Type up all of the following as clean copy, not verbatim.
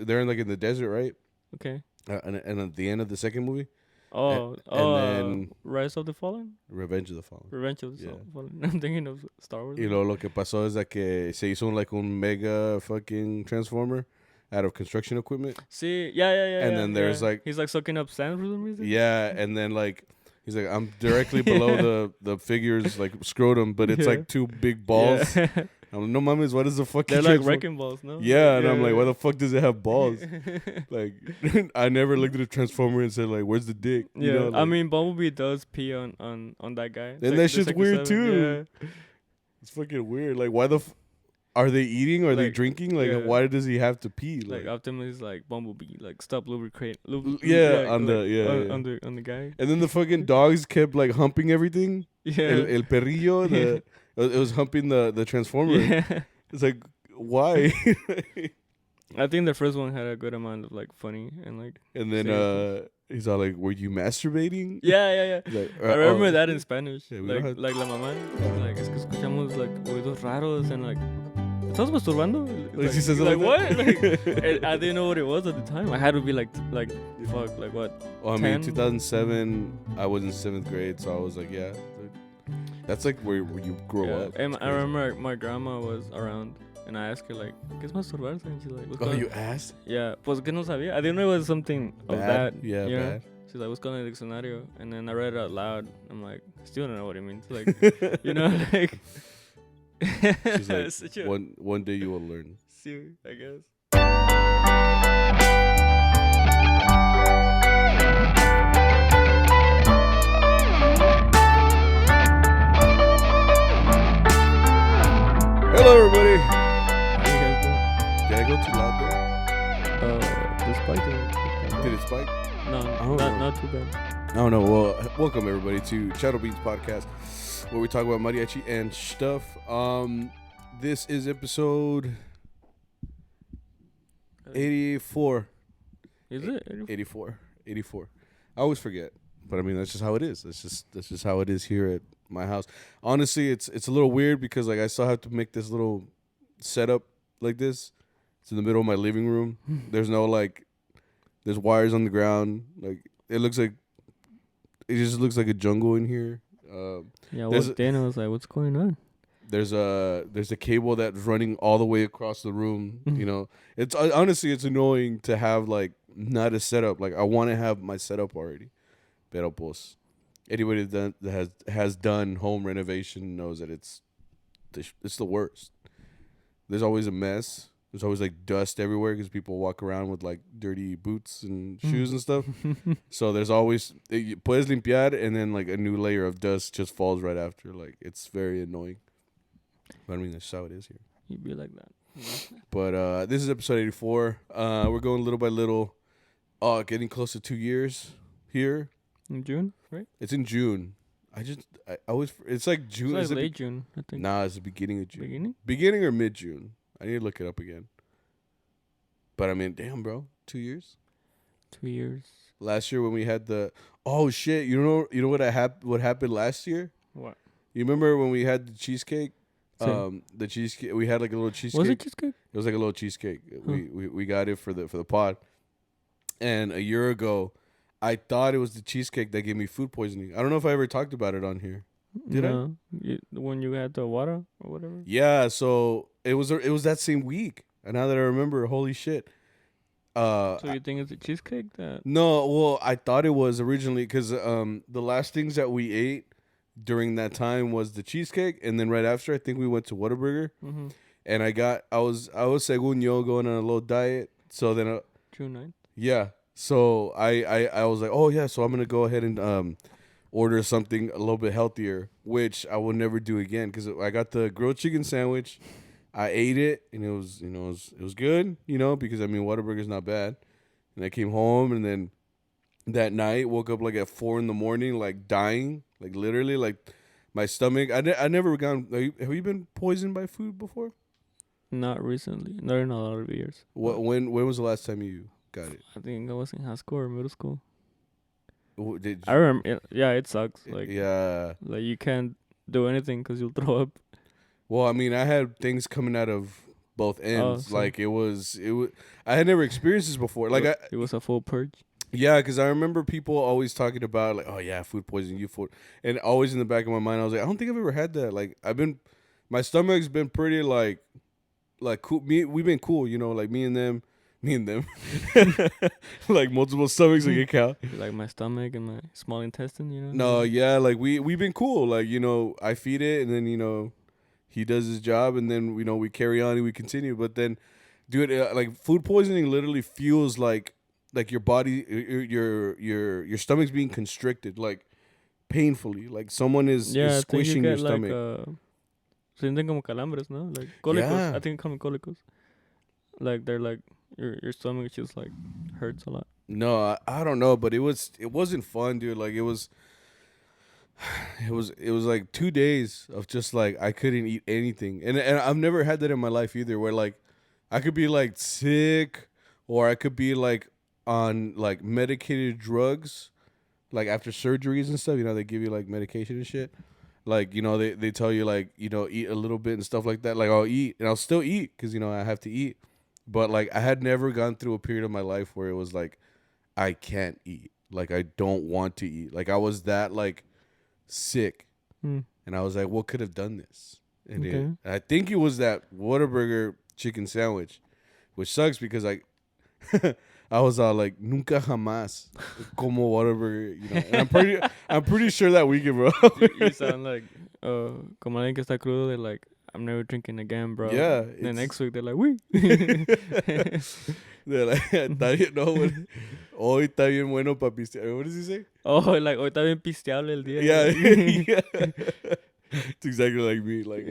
they're in like in the desert, right? Okay. And at the end of the second movie, Oh, and then Rise of the Fallen? Revenge of the Fallen. Revenge of the Yeah. Fallen. I'm thinking of Star Wars. Y lo que pasó es that que se hizo like un mega fucking transformer out of construction equipment. See, yeah. And then there's like he's like sucking up sand for some reason. yeah, and then like he's like I'm directly below the figure's like scrotum, but it's like two big balls. Yeah. I'm like, no mames, what is the fucking They're like wrecking balls, no? Yeah, and I'm like, why the fuck does it have balls? Like, I never looked at a transformer and said like, where's the dick? Yeah, You know, like, I mean, Bumblebee does pee on that guy. And that shit's weird too. Yeah. It's fucking weird. Like, why the are they eating? Are they Like, drinking? Like, yeah. why does he have to pee? Like Optimus is like Bumblebee, like stop lubricating. on the guy. And then the fucking dogs kept like humping everything. Yeah. El perrillo, it was humping the transformer. Yeah. It's like, why? I think the first one had a good amount of like funny and like. And then he's all like, "Were you masturbating?" Yeah. Like, I remember that in Spanish. Yeah, like la mamá, like es que escuchamos like oídos raros and like. ¿Estás masturbando? Like, she says it like like what? Like, I didn't know what it was at the time. I had to be like fuck, like what? Well, I mean, 10? 2007. I was in 7th grade, so I was like, yeah. That's like where you grow up. And I remember my grandma was around, and I asked her like, ¿Qué es masturbarse? And she's like, what's Oh, you asked? Yeah, pues que no sabía. I didn't know it was something of Bad? that. Yeah, you know? bad. She's like, what's going on in the diccionario? And then I read it out loud. I'm like, still don't know what it means. Like, you know, like. She's like, Such a one day you will learn. silly, I guess. Hello, everybody. How you guys doing? Did I go too loud there? The spike Did it spike? No, not too bad. I don't know. Well, welcome everybody to CharroBeans podcast, where we talk about mariachi and stuff. This is episode 84. Is it? 84. I always forget, but I mean that's just how it is. That's just how it is here at my house. Honestly, it's a little weird because like I still have to make this little setup like this. It's in the middle of my living room. There's no like, there's wires on the ground. Like it just looks like a jungle in here. Yeah, well, Dana was like, what's going on? There's a cable that's running all the way across the room. You know, it's honestly it's annoying to have like not a setup. Like I want to have my setup already. Pero pues, anybody that has done home renovation knows that it's the worst. There's always a mess. There's always like dust everywhere because people walk around with like dirty boots and shoes and stuff. So there's always puedes limpiar and then like a new layer of dust just falls right after. Like it's very annoying. But I mean that's how it is here. You'd be like that. But this is episode 84. We're going little by little. Getting close to 2 years here. In June, right? It's in June. I always it's like June. It's like late June, I think. Nah, it's the beginning of June. Beginning? Beginning or mid June. I need to look it up again. But I mean, damn, bro, 2 years. 2 years. Last year when we had oh shit, you know what happened last year? What? You remember when we had the cheesecake? Same. The cheesecake. We had like a little cheesecake. Was it cheesecake? It was like a little cheesecake. Huh. We got it for the pod. And a year ago, I thought it was the cheesecake that gave me food poisoning. I don't know if I ever talked about it on here. Did I? When you had the water or whatever? Yeah, so it was that same week. And now that I remember, holy shit. So you think it's a cheesecake? No, well, I thought it was originally because the last things that we ate during that time was the cheesecake, and then right after I think we went to Whataburger, and I was según yo going on a little diet. So then June 9th. Yeah, so I was like, oh yeah, so I'm gonna go ahead and order something a little bit healthier, which I will never do again because I got the grilled chicken sandwich. I ate it and it was it was good, because I mean Whataburger's not bad. And I came home and then that night woke up like at 4 a.m, like dying, like literally, like my stomach. I never gone. Have you been poisoned by food before? Not recently. Not in a lot of years. When was the last time you got it? I think I was in high school or middle school. Did I remember. Yeah, it sucks. Like yeah, you can't do anything because you'll throw up. Well, I mean, I had things coming out of both ends. so- Like it was. I had never experienced this before. Like it was a full purge. yeah, because I remember people always talking about like, oh yeah, food poisoning, and always in the back of my mind, I was like, I don't think I've ever had that. Like my stomach's been pretty like cool. We've been cool, you know, like me and them, like multiple stomachs like a cow. Like my stomach and my small intestine, you know. No, yeah, like we've been cool. Like, you know, I feed it, and then, you know, he does his job, and then, you know, we carry on and we continue. But then, dude, like food poisoning literally feels like your body, your stomach's being constricted, like painfully, like someone is I think you squishing your get stomach. sienten como calambres, no? Like cólicos. Yeah. I think call them cólicos. Like they're like your stomach just like hurts a lot. No, I don't know, but it wasn't fun, dude. Like it was like 2 days of just like I couldn't eat anything, and I've never had that in my life either. Where like I could be like sick, or I could be like on like medicated drugs, like after surgeries and stuff. You know, they give you like medication and shit. Like, you know, they tell you like, you know, eat a little bit and stuff like that. Like I'll eat and I'll still eat because, you know, I have to eat. But like I had never gone through a period of my life where it was like I can't eat. Like I don't want to eat. Like I was that like sick. And I was like, what could have done this? And I think it was that Whataburger chicken sandwich, which sucks because I was like, nunca jamás como Whataburger, you know. And I'm pretty sure that weekend, bro. You sound like como alguien que está crudo. They're like, I'm never drinking again, bro. Yeah. The next week they're like, we. They're like, está bien, no, hoy está bien bueno para pistear. What does he say? Oh, like hoy está bien pisteable el día. Yeah. It's exactly like me. Like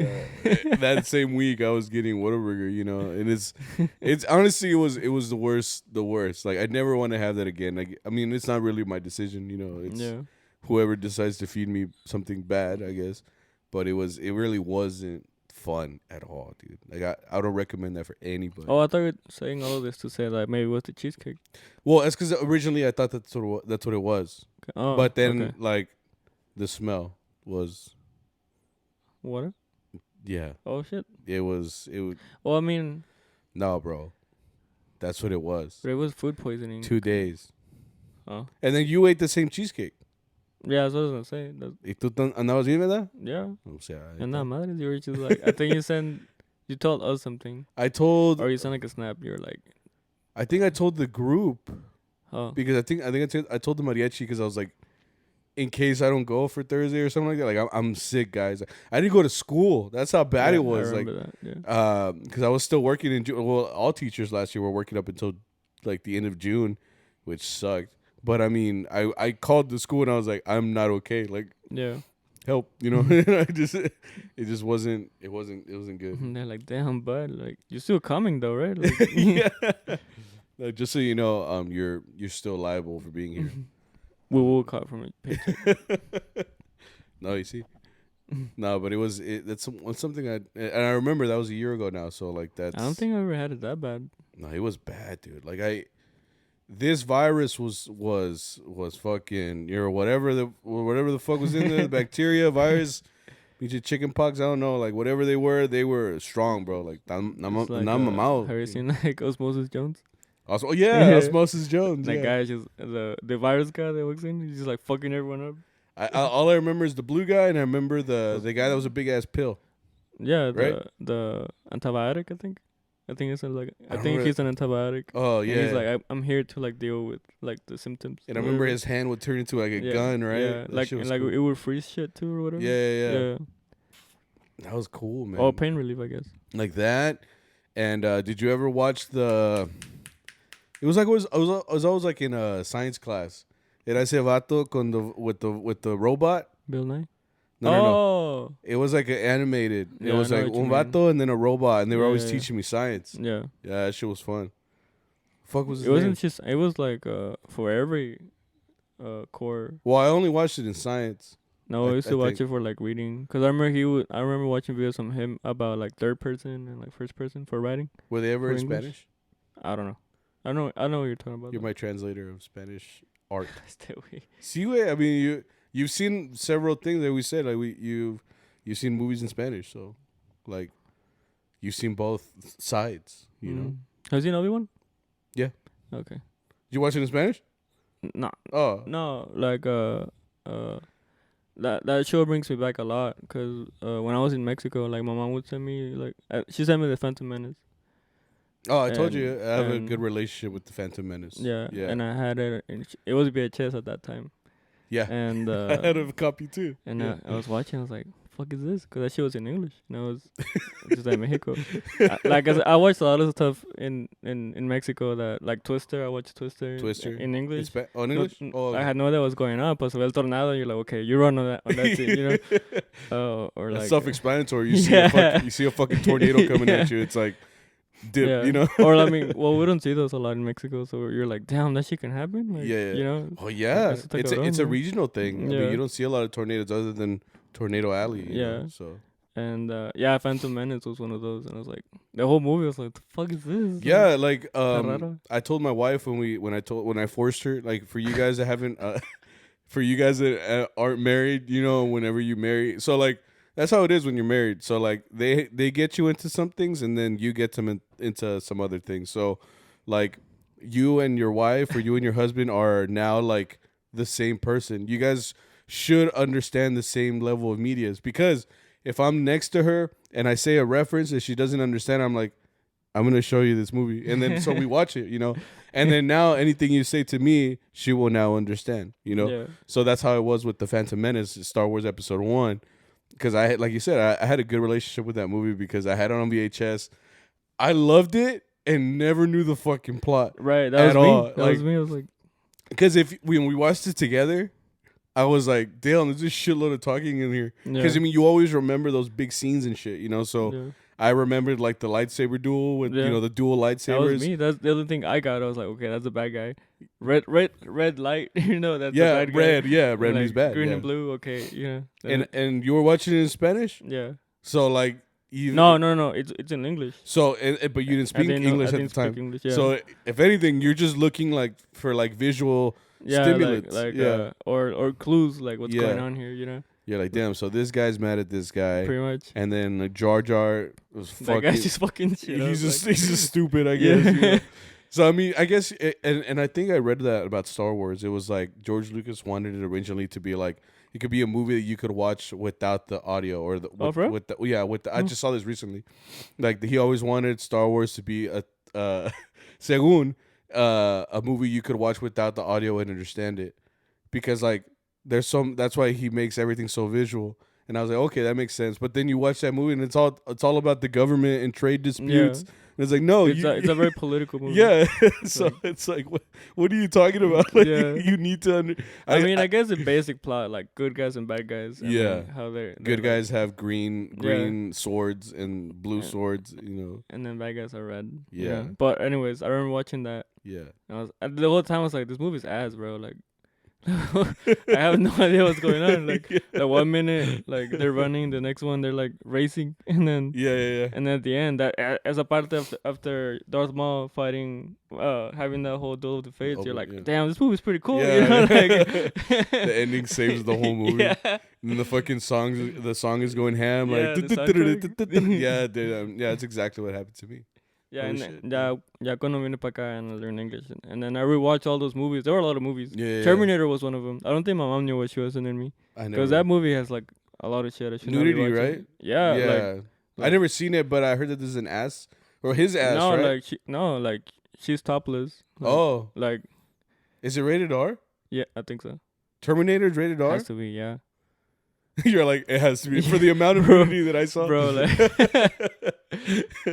that same week, I was getting Whataburger, you know, and it's honestly it was the worst. Like I never want to have that again. Like I mean, it's not really my decision, you know. It's whoever decides to feed me something bad, I guess. But it really wasn't fun at all, dude. Like I don't recommend that for anybody. Oh, I thought you were saying all of this to say like maybe it was the cheesecake. Well, that's because originally I thought that's what it was. Okay. Oh, but then like the smell was. Water? Yeah. Oh shit. It was. Well, I mean. No, bro. That's what it was. But it was food poisoning. 2 days. Oh. And then you ate the same cheesecake. Yeah, that's what I was gonna say. ¿Y tú andabas bien, verdad? Yeah. O sea, And not madre, you were just like, I think you told us something. Or you sent like a snap. You were like. I think I told the group. Oh. Because I think I told the mariachi because I was like, in case I don't go for Thursday or something like that. Like I'm sick, guys. I didn't go to school. That's how bad it was. I remember that. Because I was still working in June. Well, all teachers last year were working up until like the end of June, which sucked. But I mean, I called the school and I was like, I'm not okay. Like, help, you know. it wasn't good. And they're like, damn, bud, like you're still coming though, right? Like, yeah. Like, just so you know, you're still liable for being here. We will cut from a paycheck. No, you see. No, but that's something and I remember that was a year ago now. So like that's. I don't think I ever had it that bad. No, it was bad, dude. Like this virus was fucking, you know, whatever the fuck was in there, the bacteria, virus, chicken pox, I don't know, like whatever they were strong, bro. Like have you seen like Osmosis Jones? Also, Osmosis Jones. That guy just the virus guy that walks in, he's just like fucking everyone up. All I remember is the blue guy, and I remember the guy that was a big ass pill. Yeah, right? the antibiotic, I think. I think he's an antibiotic. Oh yeah. And he's like, I'm here to like deal with like the symptoms. And I remember his hand would turn into like a gun, right? Yeah, like cool. It would freeze shit too or whatever. Yeah. That was cool, man. Oh, pain relief, I guess. Like that. And did you ever watch the? It was like I was always like in a science class. Era ese vato with the robot. Bill Nye. No. It was like an animated. It was like un vato and then a robot, and they were always teaching me science. Yeah. Yeah, that shit was fun. Fuck was his name? Wasn't just. It was like for every core. Well, I only watched it in science. No, I used to watch it for like reading. Cause I remember watching videos from him about like third person and like first person for writing. Were they ever in English? Spanish? I don't know. I know what you're talking about. You're my translator of Spanish art. Sí, güey. I mean, you've seen several things that we said. Like you've seen movies in Spanish, so like you've seen both sides. You know. Have you seen Obi-Wan? Yeah. Okay. Did you watch it in Spanish? No. Oh. No, like that show brings me back a lot because when I was in Mexico, like my mom would send me like she sent me the Phantom Menace. Oh, I told you I have a good relationship with the Phantom Menace. Yeah. And I had it. It was VHS at that time. Yeah. And I had a copy too. And I was watching. I was like, "Fuck is this?" Because that shit was in English. And I was just like Mexico. I watched a lot of stuff in Mexico that like Twister. I watched Twister in English. In English? I had no idea what was going on. Pues el tornado. You're like, okay, you run on that scene, you know. Or it's like self-explanatory. You see a fucking tornado coming at you. It's like, dip, you know. Or I mean, well, we don't see those a lot in Mexico, so you're like, damn, that shit can happen. Like, you know. Oh yeah, it's a regional thing. I mean, you don't see a lot of tornadoes other than Tornado Alley. You know, so. And Phantom Menace was one of those, and I was like, the whole movie was like, the fuck is this? Yeah, like I told my wife when I forced her, like, for you guys that haven't, for you guys that aren't married, you know, whenever you marry, so like that's how it is when you're married. So like they get you into some things, and then you get them into some other things. So like you and your wife or you and your husband are now like the same person. You guys should understand the same level of medias, because if I'm next to her and I say a reference and she doesn't understand, I'm like, I'm going to show you this movie. And then so we watch it, you know. And then now anything you say to me, she will now understand, you know. Yeah. So that's how it was with the Phantom Menace, Star Wars Episode 1. Because I had, like you said, I had a good relationship with that movie because I had it on VHS. I loved it and never knew the fucking plot. Right. That was me. I was like, because when we watched it together, I was like, damn, there's this shitload of talking in here. Because, I mean, you always remember those big scenes and shit, you know? So I remembered, like, the lightsaber duel with, you know, the dual lightsabers. That was me. That's the other thing I got. I was like, okay, that's a bad guy. Red light, you know, that's a bad guy. Red means bad. Green and blue, okay, yeah. And you were watching it in Spanish? Yeah. So, like, you... No, it's in English. So, but you didn't speak English at the time. English, yeah. So, if anything, you're just looking, like, for, like, visual... stimulants, or clues like what's going on here, you know. You're like, damn. So this guy's mad at this guy, pretty much. And then like Jar Jar was fucking. That guy's just fucking shit. He's just stupid, I guess. You know? So I mean, I guess, and I think I read that about Star Wars. It was like George Lucas wanted it originally to be like it could be a movie that you could watch without the audio or I just saw this recently. Like he always wanted Star Wars to be a según. A movie you could watch without the audio and understand it, because like that's why he makes everything so visual. And I was like, okay, that makes sense. But then you watch that movie and it's all about the government and trade disputes. Yeah. And it's like, no, it's a very political movie. Yeah. So it's like, what are you talking about? Like, you need to I mean, I guess the basic plot, like good guys and bad guys. And how they're good guys have green swords and blue swords, you know. And then bad guys are red. Yeah. But anyways, I remember watching that. Yeah. The whole time I was like, this movie's ass, bro. Like, I have no idea what's going on. Like, the 1 minute, like they're running, the next one they're like racing, and then and then at the end, that as a part after Darth Maul fighting, having that whole duel of the fates, you're like, damn, this movie's pretty cool. You know? Like, the ending saves the whole movie. And then the song is going ham. Like, that's exactly what happened to me. Yeah, and ya cuando vine para acá and I learned English. And then I rewatched all those movies. There were a lot of movies. Terminator was one of them. I don't think my mom knew what she was sending me. Because that movie has like a lot of shit. I should nudity, right? Yeah. Like, I never seen it, but I heard that there's an ass. Or his ass, right? Like she's topless. Like, Like. Is it rated R? Yeah, I think so. Terminator's rated R? Has to be, yeah. You're like, it has to be. For the amount of nudity that I saw. Bro, like...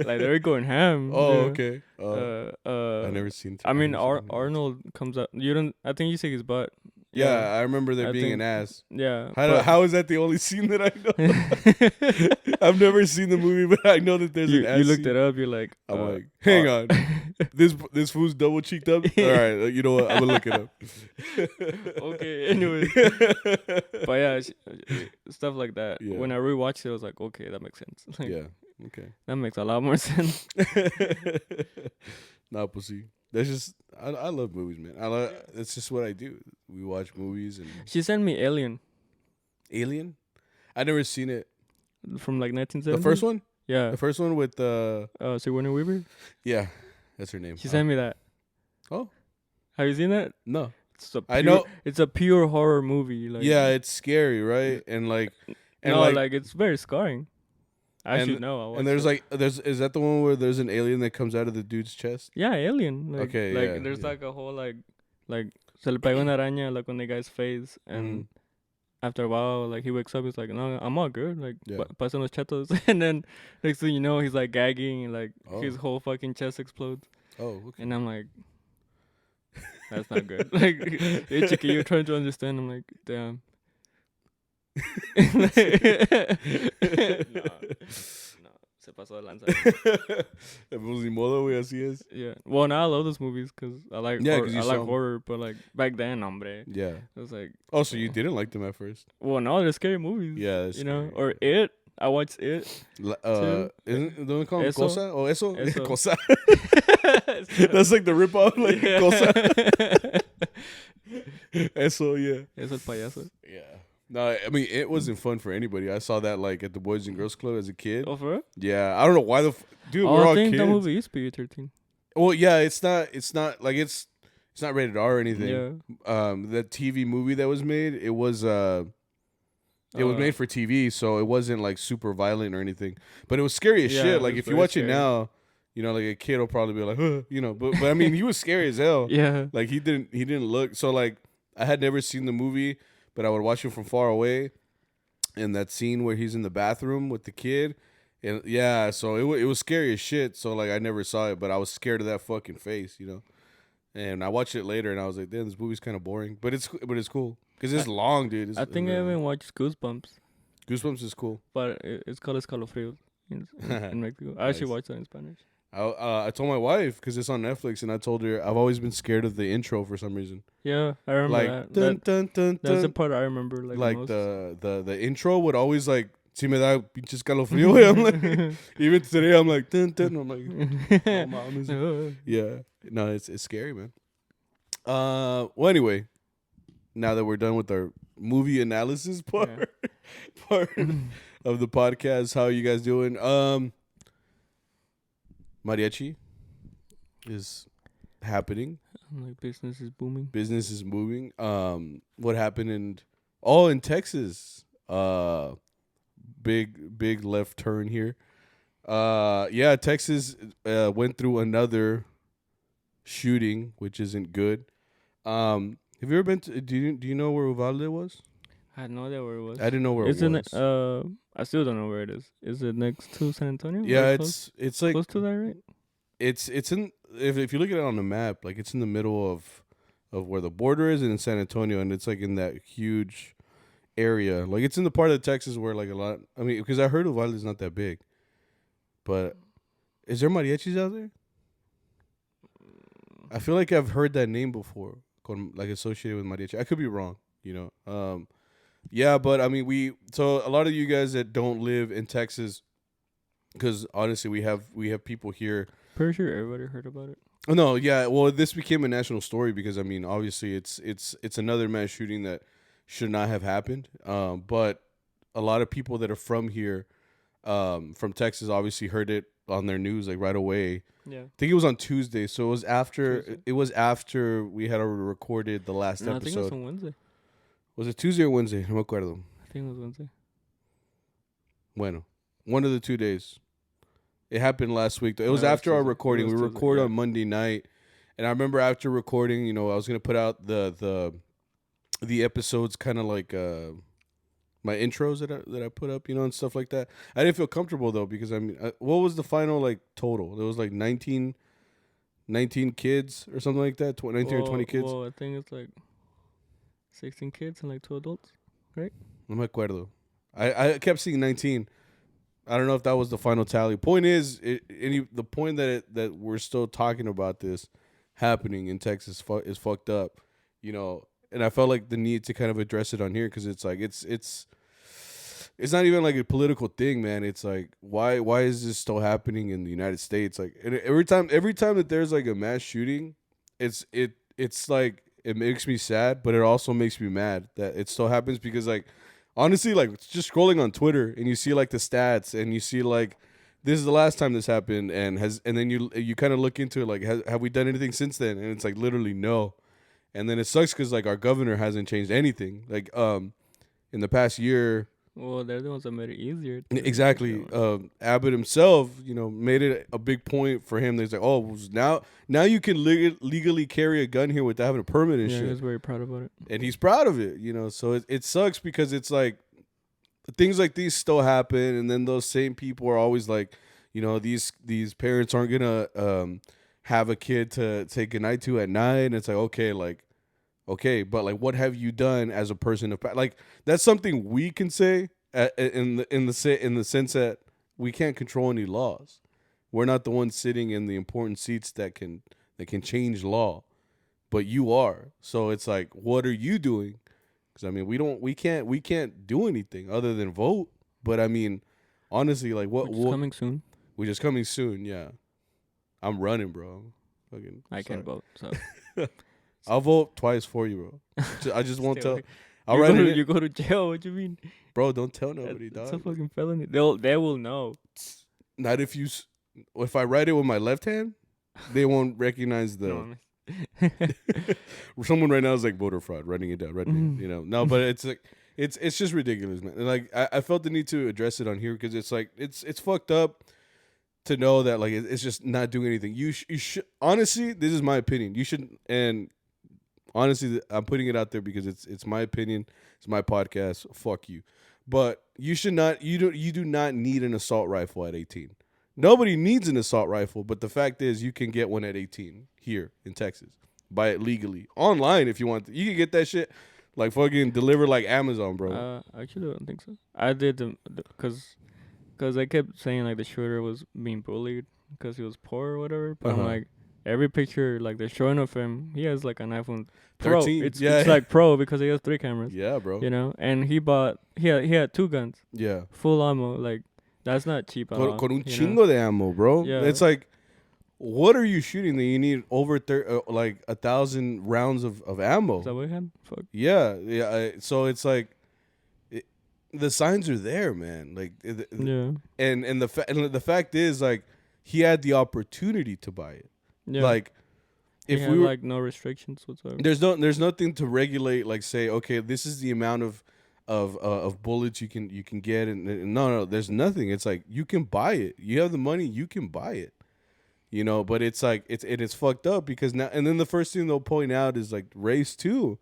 like, they were going ham. Oh, okay. I never seen I mean, Arnold comes out. I think you say his butt. Yeah, I remember there being an ass. Yeah. How is that the only scene that I know? I've never seen the movie, but I know that there's an ass. You looked it up. You're like, I'm like, hang on, this fool's double cheeked up. All right, you know what? I'm gonna look it up. Okay. Anyway, but yeah, stuff like that. Yeah. When I rewatched it, I was like, okay, that makes sense. Like, yeah. Okay. That makes a lot more sense. Nah, pussy. That's just I love movies, man. It's just what I do. We watch movies and she sent me Alien. Alien? I never seen it. From like 1970. The first one? Yeah. The first one with Sigourney Weaver. Yeah, that's her name. She sent me that. Oh, have you seen that? No. I know it's a pure horror movie. Like, yeah, it's scary, right? And like, it's very scarring. I should know. And there's is that the one where there's an alien that comes out of the dude's chest? Yeah, alien. Like, okay, like there's like a whole like se le pega una araña like on the guy's face, and after a while, like he wakes up, he's like, no, I'm all good. Like, pasan los chetos, and then next thing you know, he's like gagging, and like his whole fucking chest explodes. Oh, okay. And I'm like, that's not good. Like, you're trying to understand. I'm like, damn. No, se pasó de lanza. Pues ni modo, güey, así es. Yeah. Well, now I love those movies because I like horror, but like back then, hombre. Yeah. It was like. Oh, so you didn't like them at first? Well, no, they're scary movies. Yeah, you know, or It. I watched It. Isn't the one called Eso? Cosa? Oh, Eso? Cosa. That's That's like the ripoff, like Cosa. Eso, yeah. Eso el payaso. Yeah. No, I mean, it wasn't fun for anybody. I saw that like at the Boys and Girls Club as a kid. Oh, for real? Yeah, I don't know why dude. We're all kids. I think that movie is PG-13. Well, yeah, it's not like it's not rated R or anything. Yeah. The TV movie that was made, it was made for TV, so it wasn't like super violent or anything. But it was scary as shit. Like if you watch it now, you know, like a kid will probably be like, you know. But I mean, he was scary as hell. Yeah. Like he didn't look so like I had never seen the movie. But I would watch him from far away, and that scene where he's in the bathroom with the kid, and yeah, so it was scary as shit. So like I never saw it, but I was scared of that fucking face, you know. And I watched it later, and I was like, damn, this movie's kind of boring, but it's cool because it's long, dude. I think I haven't watched Goosebumps. Goosebumps is cool, but it's called Escalofríos in Mexico. I actually watched that in Spanish. I told my wife because it's on Netflix, and I told her I've always been scared of the intro for some reason. Yeah, I remember like, that. Dun, dun, dun, that's the part I remember. Like most. the intro would always like si me da pinche escalofrío. I'm like, even today I'm like dun, dun, I'm like, oh, mom, yeah, no, it's scary, man. Well, anyway, now that we're done with our movie analysis part of the podcast, how are you guys doing? Mariachi is happening. Like business is booming. Business is moving. What happened in Texas? Big left turn here. Yeah, Texas went through another shooting, which isn't good. Have you ever been to? Do you know where Uvalde was? I had no idea where it was. I didn't know where it was. I still don't know where it is. Is it next to San Antonio? Yeah, it's like close to that, right? It's in if you look at it on the map, like it's in the middle of where the border is and in San Antonio, and it's like in that huge area. Like it's in the part of Texas where like a lot. I mean, because I heard Uvalde is not that big, but is there mariachis out there? I feel like I've heard that name before, like associated with mariachi. I could be wrong, you know. Yeah, but I mean, so a lot of you guys that don't live in Texas, because honestly, we have people here. Pretty sure everybody heard about it. Oh no, yeah. Well, this became a national story because I mean, obviously, it's another mass shooting that should not have happened. But a lot of people that are from here, from Texas, obviously heard it on their news like right away. Yeah, I think it was on Tuesday, so it was after Tuesday? It was after we had already recorded the last episode. I think it was on Wednesday. Was it Tuesday or Wednesday? No me acuerdo. I think it was Wednesday. Bueno, one of the 2 days. It happened last week. It was after our recording. We record on Monday night, and I remember after recording, you know, I was gonna put out the episodes, kind of like my intros that I put up, you know, and stuff like that. I didn't feel comfortable though because I mean, what was the final like total? There was like 19 kids or something like that, 19 or 20 kids. Well, I think it's like 16 kids and like 2 adults, right? No me acuerdo. I kept seeing 19. I don't know if that was the final tally. Point is, the point that we're still talking about this happening in Texas is fucked up, you know. And I felt like the need to kind of address it on here because it's like it's not even like a political thing, man. It's like why is this still happening in the United States? Like every time that there's like a mass shooting, it's like it makes me sad, but it also makes me mad that it still happens because like. Honestly, like just scrolling on Twitter and you see like the stats and you see like this is the last time this happened, and then you kind of look into it like, have we done anything since then? And it's like literally no. And then it sucks because like our governor hasn't changed anything. Like in the past year. Well, they're the ones that made it easier. Exactly. Abbott himself, made it a big point for him. He's like, oh, now you can legally carry a gun here without having a permit and shit. Yeah, he's very proud about it. And he's proud of it, So it sucks because it's like things like these still happen, and then those same people are always like, these parents aren't gonna have a kid to say goodnight to at night, and it's like, okay, but like, what have you done as a person of like? That's something we can say in the sense that we can't control any laws. We're not the ones sitting in the important seats that can change law, but you are. So it's like, what are you doing? Because I mean, we can't do anything other than vote. But I mean, honestly, like what? Which is coming soon. We're just coming soon. Yeah, I'm running, bro. I can't vote, so. I'll vote twice for you, bro. I just won't tell. I'll write it. You go to jail. What you mean, bro? Don't tell nobody, dog. It's a fucking felony. They will know. Not if I write it with my left hand, they won't recognize the. No, Someone right now is like voter fraud, writing it down, No, but it's like it's just ridiculous, man. And like I felt the need to address it on here because it's like it's fucked up to know that like it's just not doing anything. You should honestly, this is my opinion. You should, and honestly, I'm putting it out there because it's my opinion. It's my podcast. Fuck you. But you should not. You do not need an assault rifle at 18. Nobody needs an assault rifle, but the fact is you can get one at 18 here in Texas. Buy it legally. Online if you want. You can get that shit like fucking delivered like Amazon, bro. Actually, I don't think so. I did because I kept saying like the shooter was being bullied because he was poor or whatever. But I'm like, every picture like they're showing of him, he has like an iPhone Pro. 13. It's like Pro because he has 3 cameras. Yeah, bro. And he had 2 guns. Yeah. Full ammo. Like that's not cheap at all. Con un chingo de ammo, bro. Yeah. It's like, what are you shooting that you need over 1,000 rounds of ammo? Is that what he had? Fuck. Yeah. So it's like, the signs are there, man. Like, yeah. And the fact is, like, he had the opportunity to buy it. Yeah. Like, if we had like no restrictions whatsoever. There's nothing to regulate. Like, say, okay, this is the amount of bullets you can get, and no, there's nothing. It's like you can buy it. You have the money, you can buy it. But it's like it's fucked up because now, and then the first thing they'll point out is like race too,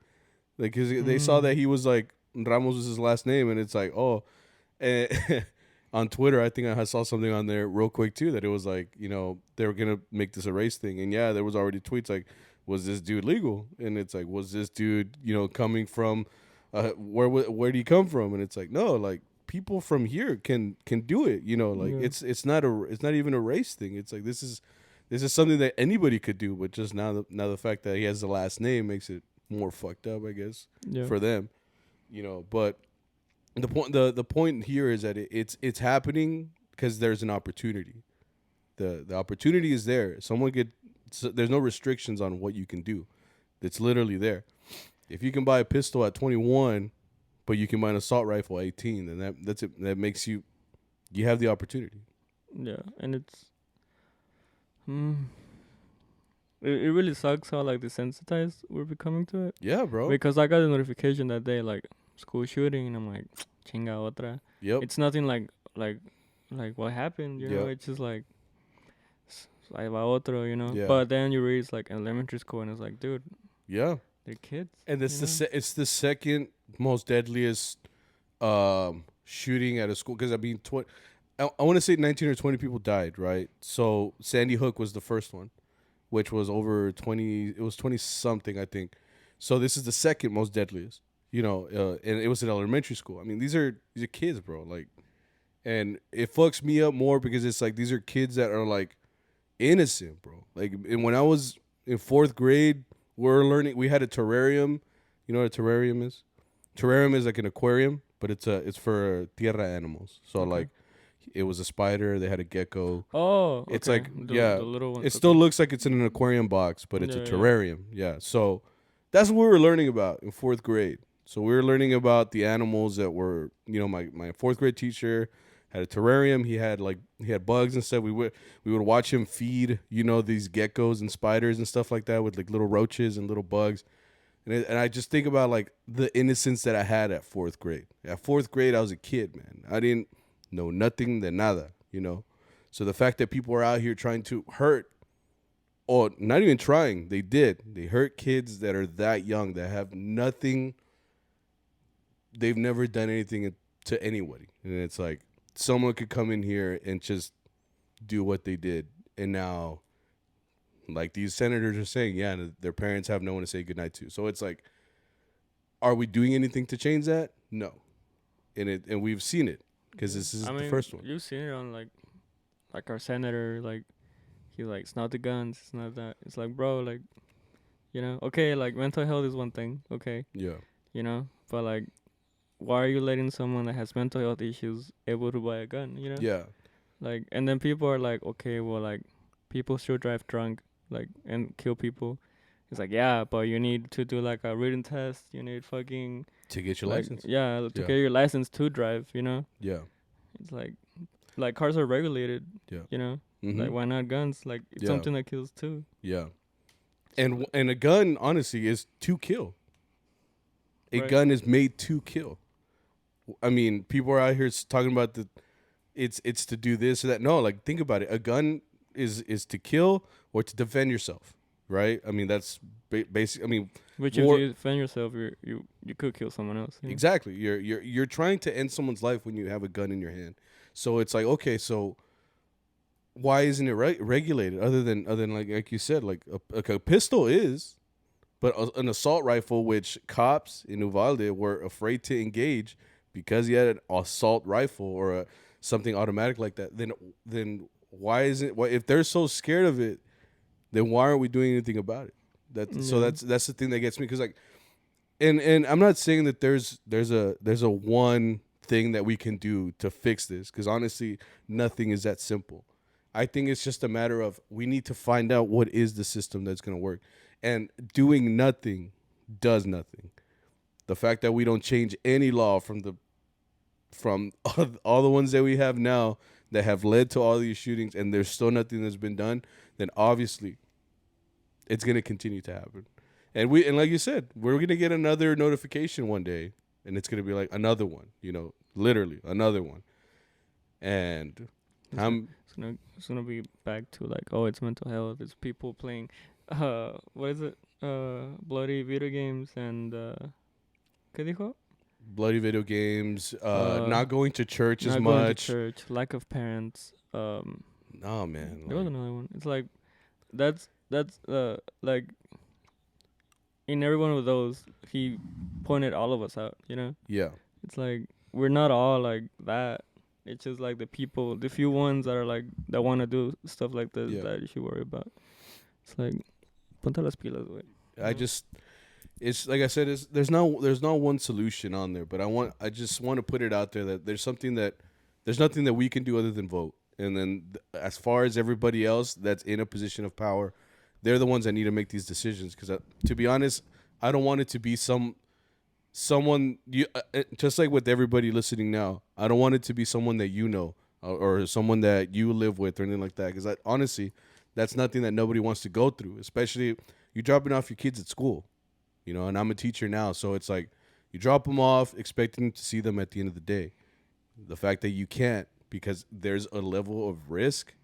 like because they saw that he was like Ramos was his last name, and it's like on Twitter I think I saw something on there real quick too that it was like they were gonna make this a race thing, and yeah, there was already tweets like, was this dude legal? And it's like, was this dude coming from where do you come from? And it's like, no, like people from here can do it, like it's not even a race thing. It's like this is something that anybody could do, but just now the fact that he has the last name makes it more fucked up, I guess, for them, but the point here is that it's happening because there's an opportunity. The opportunity is there. There's no restrictions on what you can do. It's literally there. If you can buy a pistol at 21, but you can buy an assault rifle at 18, then that's it. That makes you have the opportunity. Yeah, and it's it really sucks how like desensitized we're becoming to it. Yeah, bro. Because I got a notification that day like school shooting, and I'm like, chinga otra. Yep. It's nothing like what happened, know. It's just like ahí va otro, Yeah. But then you read it's like elementary school, and it's like, dude. Yeah. They're kids. And it's the second most deadliest shooting at a school, because I mean, I want to say 19 or 20 people died, right? So Sandy Hook was the first one, which was over 20. It was 20 something, I think. So this is the second most deadliest, and it was an elementary school. I mean, these are kids, bro. Like, and it fucks me up more because it's like these are kids that are like innocent, bro. Like, and when I was in 4th grade. We had a terrarium. You know what a terrarium is? Terrarium is like an aquarium, but it's for tierra animals. So like, it was a spider. They had a gecko. Oh, it's like the little one. It still looks like it's in an aquarium box, but it's a terrarium. Yeah. So that's what we were learning about in 4th grade. So we were learning about the animals that were, my 4th grade teacher had a terrarium. He had bugs and stuff. We would watch him feed, these geckos and spiders and stuff like that with like little roaches and little bugs. And I just think about like the innocence that I had at 4th grade. At 4th grade, I was a kid, man. I didn't know nothing de nada, So the fact that people are out here trying to hurt, or not even trying, they hurt kids that are that young, that have nothing. They've never done anything to anybody. And it's like someone could come in here and just do what they did. And now, like these senators are saying, yeah, their parents have no one to say goodnight to. So it's like, are we doing anything to change that? No. And we've seen it because this is the first one. You've seen it on like our senator, like he like it's not the guns, it's not that. It's like, bro, like, okay, like mental health is one thing, okay. Yeah. But like, why are you letting someone that has mental health issues able to buy a gun, Yeah. Like, and then people are like, okay, well, like, people still drive drunk, like, and kill people. It's like, yeah, but you need to do, like, a written test. You need fucking... To get your license. Yeah, to get your license to drive, Yeah. It's like cars are regulated, Mm-hmm. Like, why not guns? Like, it's something that kills, too. Yeah. And a gun, honestly, is to kill. A gun is made to kill. I mean, people are out here talking about it's to do this or that. No, like think about it. A gun is to kill or to defend yourself, right? I mean, that's basic. I mean, which if you defend yourself, you could kill someone else. Exactly. You're trying to end someone's life when you have a gun in your hand. So it's like, okay, so why isn't it regulated? Other than like you said, like a pistol is, but an assault rifle, which cops in Uvalde were afraid to engage. Because he had an assault rifle or something automatic like that, then why isn't? If they're so scared of it, then why aren't we doing anything about it? So that's the thing that gets me. Because like, and I'm not saying that there's a one thing that we can do to fix this. Because honestly, nothing is that simple. I think it's just a matter of we need to find out what is the system that's going to work, and doing nothing does nothing. The fact that we don't change any law from all the ones that we have now that have led to all these shootings, and there's still nothing that's been done, then obviously it's going to continue to happen. And like you said, we're going to get another notification one day, and it's going to be like another one, literally another one. And it's gonna be back to like, oh, it's mental health. It's people playing, what is it? Bloody video games and ¿qué dijo? Bloody video games, not going to church as much. Not going to church, lack of parents. No, man. There was another one. It's like, that's like, in every one of those, he pointed all of us out, Yeah. It's like, we're not all like that. It's just like the few ones that are like, that want to do stuff like this that you should worry about. It's like, ponte las pilas, güey. It's like I said, there's no one solution on there, but I just want to put it out there that there's nothing that we can do other than vote. And then as far as everybody else that's in a position of power, they're the ones that need to make these decisions. Because to be honest, I don't want it to be someone just like with everybody listening now. I don't want it to be someone that or someone that you live with or anything like that. Because honestly, that's nothing that nobody wants to go through. Especially you dropping off your kids at school. And I'm a teacher now, so it's like you drop them off expecting to see them at the end of the day. The fact that you can't because there's a level of risk,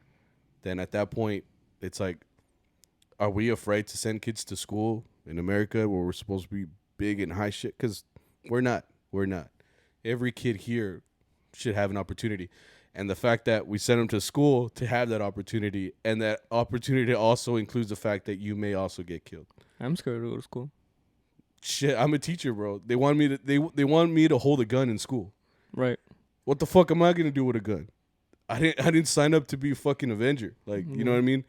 then at that point, it's like, are we afraid to send kids to school in America where we're supposed to be big and high shit? Because we're not. We're not. Every kid here should have an opportunity. And the fact that we send them to school to have that opportunity, and that opportunity also includes the fact that you may also get killed. I'm scared to go to school. Shit, I'm a teacher, bro. They want me to hold a gun in school. Right. What the fuck am I gonna do with a gun? I didn't sign up to be a fucking Avenger. Like, you know what I mean?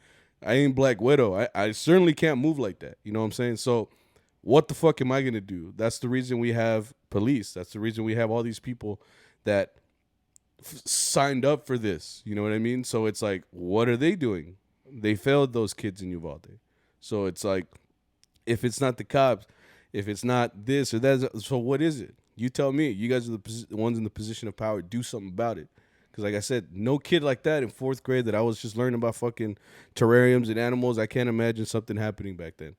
I ain't Black Widow. I certainly can't move like that. You know what I'm saying? So what the fuck am I gonna do? That's the reason we have police. That's the reason we have all these people that signed up for this. You know what I mean? So it's like, what are they doing? They failed those kids in Uvalde. So it's like, if it's not the cops, if it's not this or that, so what is it? You tell me. You guys are the ones in the position of power. Do something about it. Because like I said, no kid like that in 4th grade that I was just learning about fucking terrariums and animals. I can't imagine something happening back then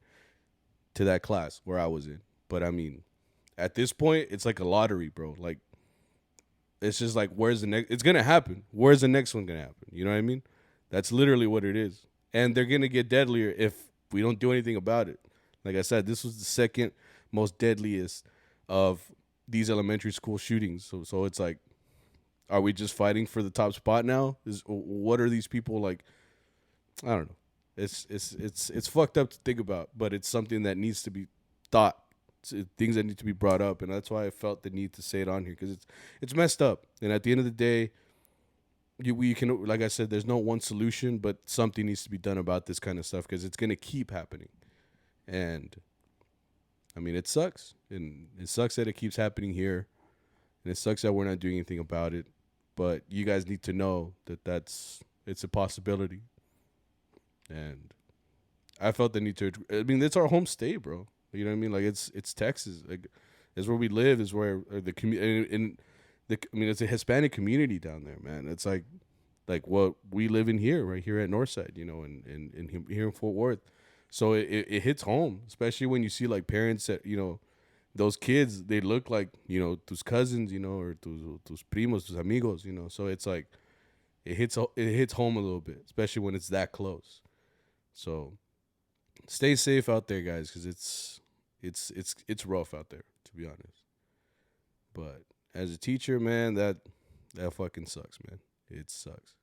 to that class where I was in. But I mean, at this point, it's like a lottery, bro. Like, it's just like, where's the next? It's going to happen. Where's the next one going to happen? You know what I mean? That's literally what it is. And they're going to get deadlier if we don't do anything about it. Like I said, this was the second most deadliest of these elementary school shootings. So it's like, are we just fighting for the top spot now? What are these people like? I don't know. It's fucked up to think about, but it's something that needs to be thought. Things that need to be brought up, and that's why I felt the need to say it on here, because it's messed up. And at the end of the day, we can, like I said, there's no one solution, but something needs to be done about this kind of stuff, because it's gonna keep happening. And I mean, it sucks, and it sucks that it keeps happening here, and it sucks that we're not doing anything about it. But you guys need to know that it's a possibility. And I felt the need to. I mean, it's our home state, bro. You know what I mean? Like, it's Texas. Like, it's where we live. Is where the community. I mean, it's a Hispanic community down there, man. It's like what we live in here, right here at Northside. You know, and here in Fort Worth. So it hits home, especially when you see like parents that, you know, those kids, they look like, you know, tus cousins, you know, or tus primos, tus amigos, you know. So it's like it hits home a little bit, especially when it's that close. So stay safe out there, guys, because it's rough out there, to be honest. But as a teacher, man, that fucking sucks, man. It sucks.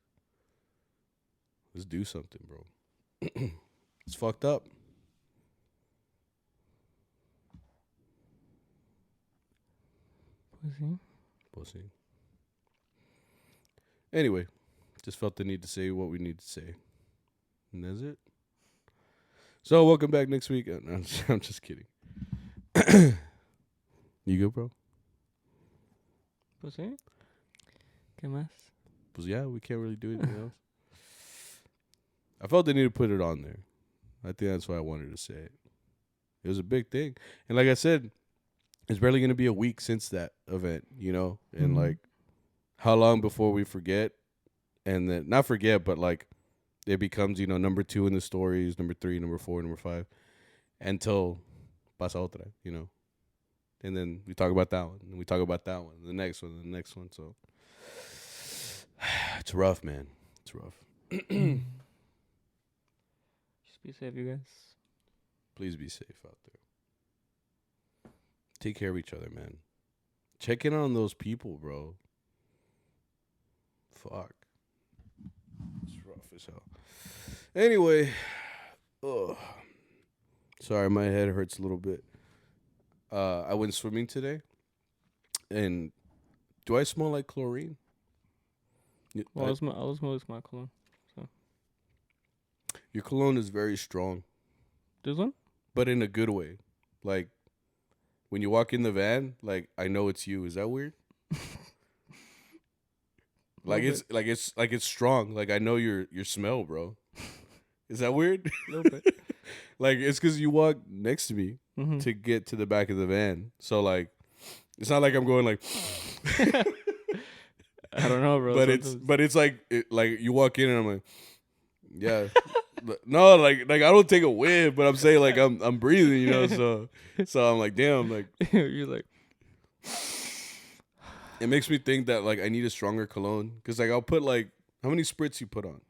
Let's do something, bro. It's fucked up. Pussy. Anyway, just felt the need to say what we need to say. And that's it. So, welcome back next week. No, I'm just kidding. You good, bro? Pues sí. ¿Qué más? Pues yeah, we can't really do anything else. I felt the need to put it on there. I think that's why I wanted to say it. It was a big thing. And like I said, it's barely going to be a week since that event, you know? And like, how long before we forget? And then, not forget, but like, it becomes, you know, number 2 in the stories, number 3, number 4, number 5, until pasa otra, you know? And then we talk about that one, and we talk about that one, and the next one, and the next one. So, it's rough, man. It's rough. Just be safe, you guys. Please be safe out there. Take care of each other, man. Check in on those people, bro. Fuck. It's rough as hell. Anyway. Ugh. Sorry, my head hurts a little bit. I went swimming today. And do I smell like chlorine? Well, I was smelling my cologne. So. Your cologne is very strong. This one? But in a good way. Like, when you walk in the van, like, I know it's you. Is that weird? It's strong. Like, I know your smell, bro. Is that weird? A little bit. Like, it's because you walk next to me to get to the back of the van. So, like, it's not like I'm going like. I don't know, bro. But it's like you walk in and I'm like, yeah. No, like I don't take a whiff, but I'm saying like I'm breathing, you know. So I'm like, damn, like you're like. It makes me think that like I need a stronger cologne, because like I'll put like, how many spritz you put on?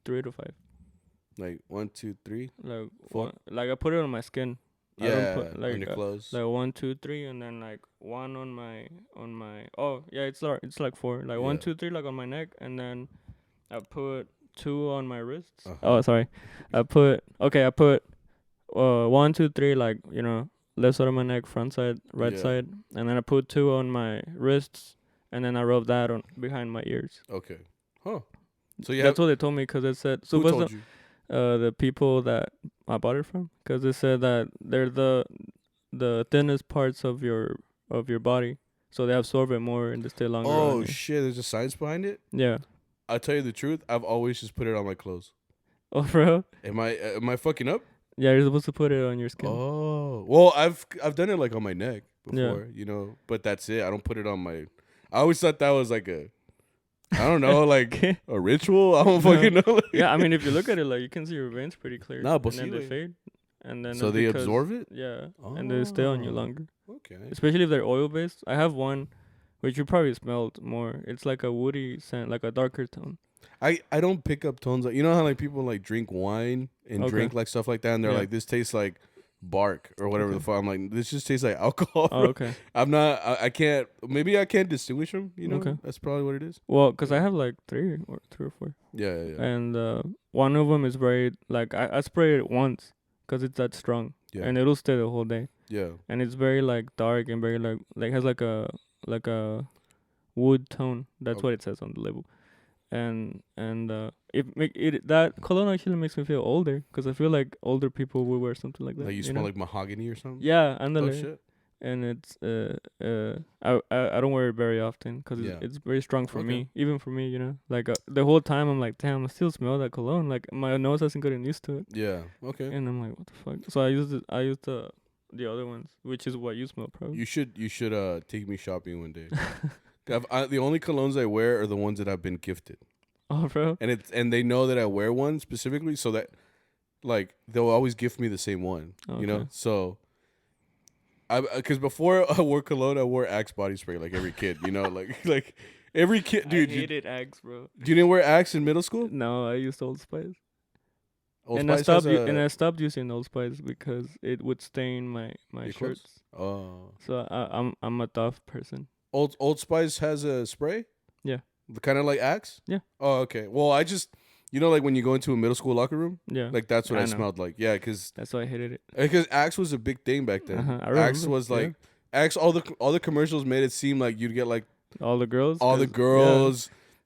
3 to 5. Like 1, 2, 3. Like 4. Like I put it on my skin. Yeah, I don't put, like, on your clothes. Like 1, 2, 3, and then like 1 on my. Oh yeah, it's like 4. Like 1, 2, 3, like on my neck, and then I put 2 on my wrists. Oh, sorry. I put 1, 2, 3, like, you know, left side of my neck, front side, right side, and then I put 2 on my wrists, and then I rub that on behind my ears. Okay. Huh. So that's what they told me, because it said. So who told you? The people that I bought it from, because it said that they're the thinnest parts of your body, so they absorb it more and they stay longer. Oh shit! There's a science behind it. Yeah. I'll tell you the truth. I've always just put it on my clothes. Oh, bro. Am I fucking up? Yeah, you're supposed to put it on your skin. Oh, well, I've done it like on my neck before, you know, but that's it. I don't put it on my. I always thought that was like I don't know, like a ritual. I don't fucking know. Like. Yeah, I mean, if you look at it, like you can see your veins pretty clear. No, but and then they fade. And then so they absorb it? Yeah. Oh. And they stay on you longer. Okay. Especially if they're oil-based. I have one, which you probably smelled more. It's like a woody scent, like a darker tone. I don't pick up tones. You know how like people like drink wine and drink like stuff like that, and they're like, this tastes like bark or whatever the fuck. I'm like, this just tastes like alcohol. Oh, okay. I'm not. I can't. Maybe I can't distinguish them. You know. Okay. That's probably what it is. Well, because I have like three or four. Yeah. And one of them is very like I spray it once because it's that strong. Yeah. And it'll stay the whole day. Yeah. And it's very like dark and very like has like a wood tone. That's what it says on the label. And that cologne actually makes me feel older because I feel like older people would wear something like that. Like you smell like mahogany or something. Yeah, andale. Oh shit. And it's I don't wear it very often because it's very strong for me, even for me, you know. Like the whole time I'm like, damn, I still smell that cologne. Like my nose hasn't gotten used to it. Yeah. Okay. And I'm like, what the fuck? So I used the other ones, which is what you smell probably. You should take me shopping one day. The only colognes I wear are the ones that I've been gifted. Oh, bro. And they know that I wear one specifically, so that like they'll always gift me the same one. Okay. You know, so because before I wore cologne, I wore Axe body spray like every kid. You know, like every kid, dude. I hated Axe, bro. You didn't wear Axe in middle school? No, I used Old Spice. I stopped using Old Spice because it would stain my shirts. Oh. So I'm a tough person. Old Spice has a spray? Yeah. Kind of like Axe? Yeah. Oh, okay. Well, I just, you know, like when you go into a middle school locker room? Yeah. Like that's what I smelled like. Yeah, because... That's why I hated it. Because Axe was a big thing back then. Axe was like... Yeah. Axe, all the commercials made it seem like you'd get like... All the girls? Yeah.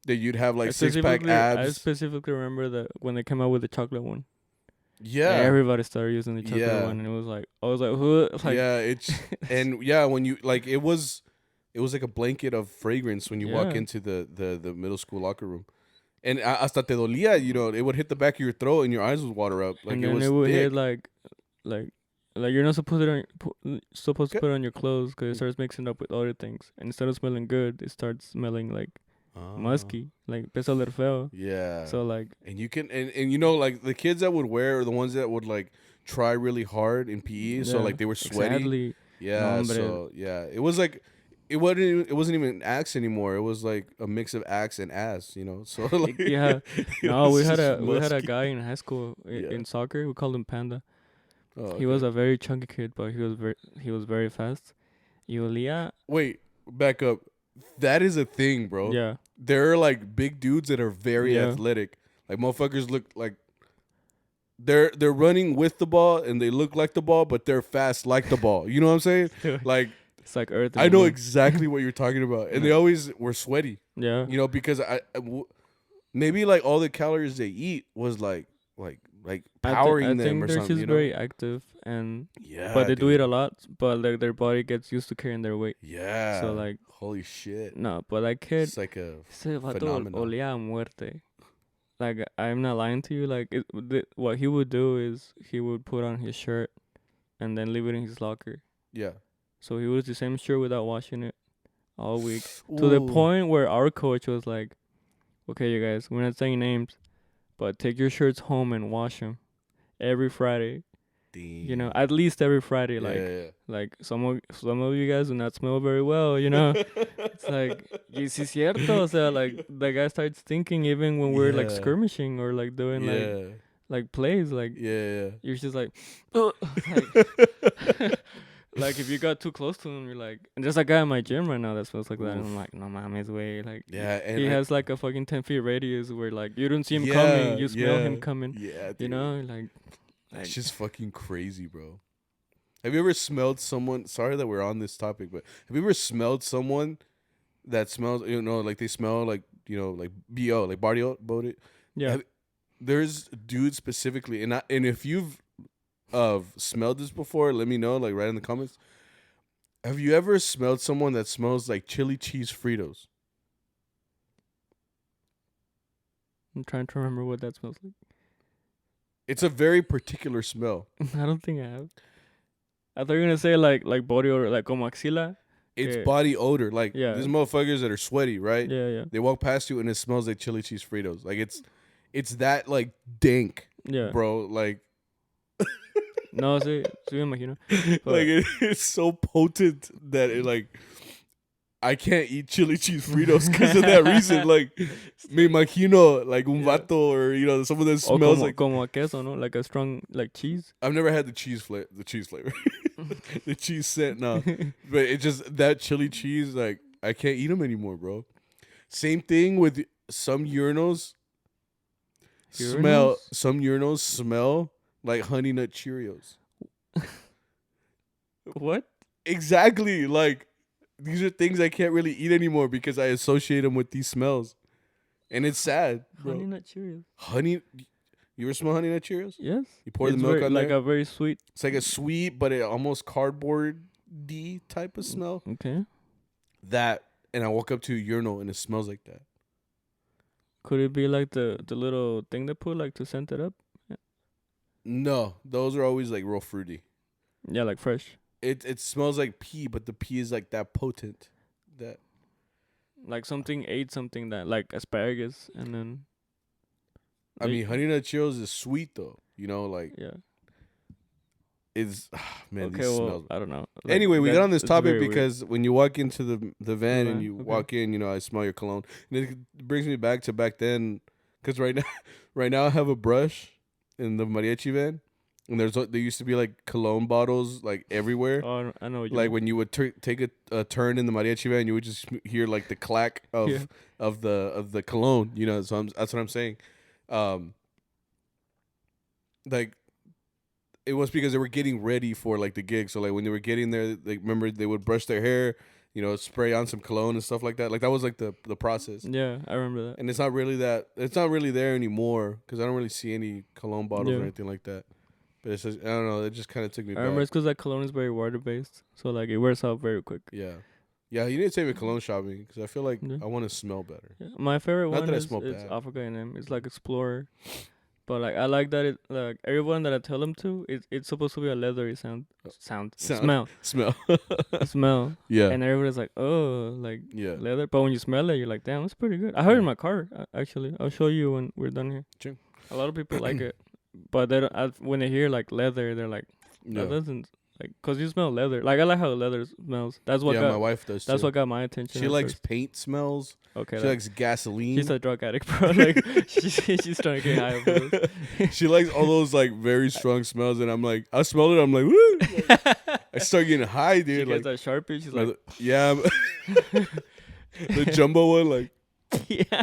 That you'd have like six-pack abs. I specifically remember that when they came out with the chocolate one. Yeah. Everybody started using the chocolate one, and it was like... I was like, who? Like, yeah, it's... And yeah, when you... Like, it was like a blanket of fragrance when you walk into the middle school locker room. And hasta te dolía, you know, it would hit the back of your throat and your eyes would water up. Like, and then it would hit like you're not supposed to put it on your clothes because it starts mixing up with other things. And instead of smelling good, it starts smelling like musky, like empieza a oler feo. Yeah. So like, and you can and you know, like the kids that would wear are the ones that would like try really hard in PE, so like they were sweaty. Exactly. Yeah. No, so yeah, it was like. It wasn't even Axe anymore. It was like a mix of Axe and ass, you know. So like yeah, no, we had a guy in high school in soccer. We called him Panda. Oh, okay. He was a very chunky kid, but he was very fast. Eliahna. Wait, back up. That is a thing, bro. Yeah, there are like big dudes that are very athletic. Like motherfuckers look like they're running with the ball and they look like the ball, but they're fast like the ball. You know what I'm saying? Like. It's like Earth. I know exactly what you're talking about, and they always were sweaty. Yeah, you know, because maybe like all the calories they eat was like powering them or something. I think they're just very active, and but they do eat a lot, but like their body gets used to carrying their weight. Yeah. So like, holy shit. No, but that kid, it's like a phenomenon. Olía a muerte. Like I'm not lying to you. Like what he would do is he would put on his shirt, and then leave it in his locker. Yeah. So he was the same shirt without washing it all week. Ooh. To the point where our coach was like, okay, you guys, we're not saying names, but take your shirts home and wash them every Friday. Damn. You know, at least every Friday. Like some of you guys do not smell very well, you know. It's like, y si cierto. O sea, like the guy starts thinking even when we're like skirmishing or like doing like plays, like you're just like, like if you got too close to him, you're like, and there's a guy in my gym right now that smells like that, and I'm like, no mames, way, like, and he has like a fucking 10 feet radius where like you don't see him coming, you smell him coming, you know, like it's just fucking crazy, bro. Have you ever smelled someone? Sorry that we're on this topic, but have you ever smelled someone that smells, you know, like they smell like, you know, like bo, like body odor? Yeah. There's dudes specifically, and if you've smelled this before, let me know, like, right in the comments. Have you ever smelled someone that smells like chili cheese Fritos? I'm trying to remember what that smells like. It's a very particular smell. I don't think I have. I thought you were gonna say like body odor, like como axila. It's body odor. Like these motherfuckers that are sweaty, right? Yeah, yeah. They walk past you and it smells like chili cheese Fritos. Like it's that like dank, bro. Like no, sí me imagino. Like it's so potent that it like I can't eat chili cheese Fritos because of that reason. Like me imagino like un vato or someone that smells like como a queso, no? Like a strong like cheese. I've never had the cheese flavor, the cheese scent. No, but it just that chili cheese. Like I can't eat them anymore, bro. Same thing with some urinals. Some urinals smell like Honey Nut Cheerios. What? Exactly. Like these are things I can't really eat anymore because I associate them with these smells, and it's sad. Bro. Honey Nut Cheerios. You ever smell Honey Nut Cheerios? Yes. You pour the milk on like there. Like a very sweet. It's like a sweet, but it almost cardboard-y type of smell. Okay. That, and I walk up to a urinal and it smells like that. Could it be like the little thing they put like to scent it up? Yeah. No, those are always like real fruity. Yeah, like fresh. It smells like pee, but the pee is like that potent. That like something ate something that like asparagus and then. I mean, Honey Nut Cheerios is sweet though. Like it's man. Okay, these well, smells. I don't know. Like, anyway, we got on this topic because when you walk into the van and you walk in, I smell your cologne, and it brings me back to back then. Because right now I have a brush in the mariachi van. And there used to be like cologne bottles like everywhere. Oh, I know. Like when you would take a turn in the mariachi van, you would just hear like the clack of the cologne. So that's what I'm saying. Like it was because they were getting ready for like the gig. So like when they were getting there, like remember they would brush their hair, spray on some cologne and stuff like that. Like that was like the process. Yeah, I remember that. And it's not really there anymore because I don't really see any cologne bottles or anything like that. But it's just, I don't know. It just kind of took me back. I remember it's because that cologne is very water based, so like it wears out very quick. Yeah, you need to take me cologne shopping because I feel like I want to smell better. Yeah. My favorite Not one that is Africa A&M. It's like Explorer, but like I like that it like everyone that I tell them to, it's supposed to be a leathery smell. Yeah, and everybody's like, oh, like leather. But when you smell it, you're like, damn, it's pretty good. I heard it in my car actually. I'll show you when we're done here. Sure. A lot of people like it. But they don't, when they hear like leather, they're like, that doesn't like, cause you smell leather. Like I like how leather smells. That's what my wife does. That's too. what got my attention. She likes paint smells. Okay, she likes gasoline. She's a drug addict, bro. Like she's trying to get high of those. She likes all those like very strong smells, and I'm like, I smell it. I'm like, woo! Like, I start getting high, dude. She gets that Sharpie. She's like, yeah, the jumbo one, like. Yeah.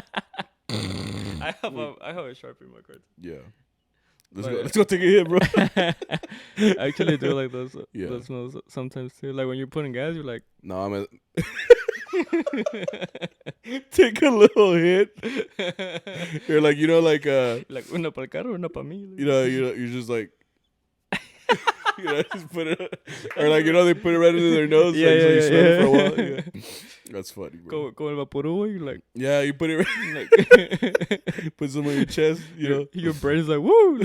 I have a Sharpie in my car. Yeah. Let's go take a hit, bro. I actually do like those smells sometimes too. Like when you're putting gas, you're like, no, I'm take a little hit. You're like, like una para el carro, una para mí. You're just like, just put it, or like they put it right into their nose. So you smell it for a while. Yeah. That's funny, bro. Go el vaporub, you're like, yeah, you put it right, put some on your chest. Your brain is like, woo.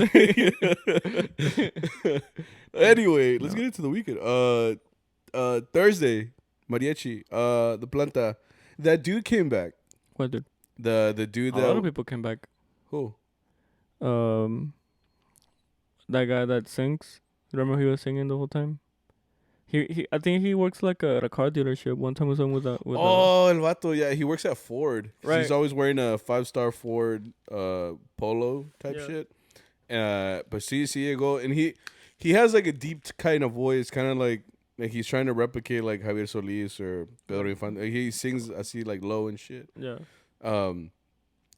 Anyway, let's get into the weekend. Thursday, mariachi. The planta. That dude came back. What dude? The dude that a lot of people came back. Who? That guy that sings. Remember he was singing the whole time? He I think he works like at a car dealership. One time I was on with El vato, yeah, he works at Ford. Right. He's always wearing a 5-star Ford polo type shit. But sí llegó, and he has like a deep kind of voice, kind of like he's trying to replicate like Javier Solis or Pedro Infante. He sings así like low and shit. Yeah.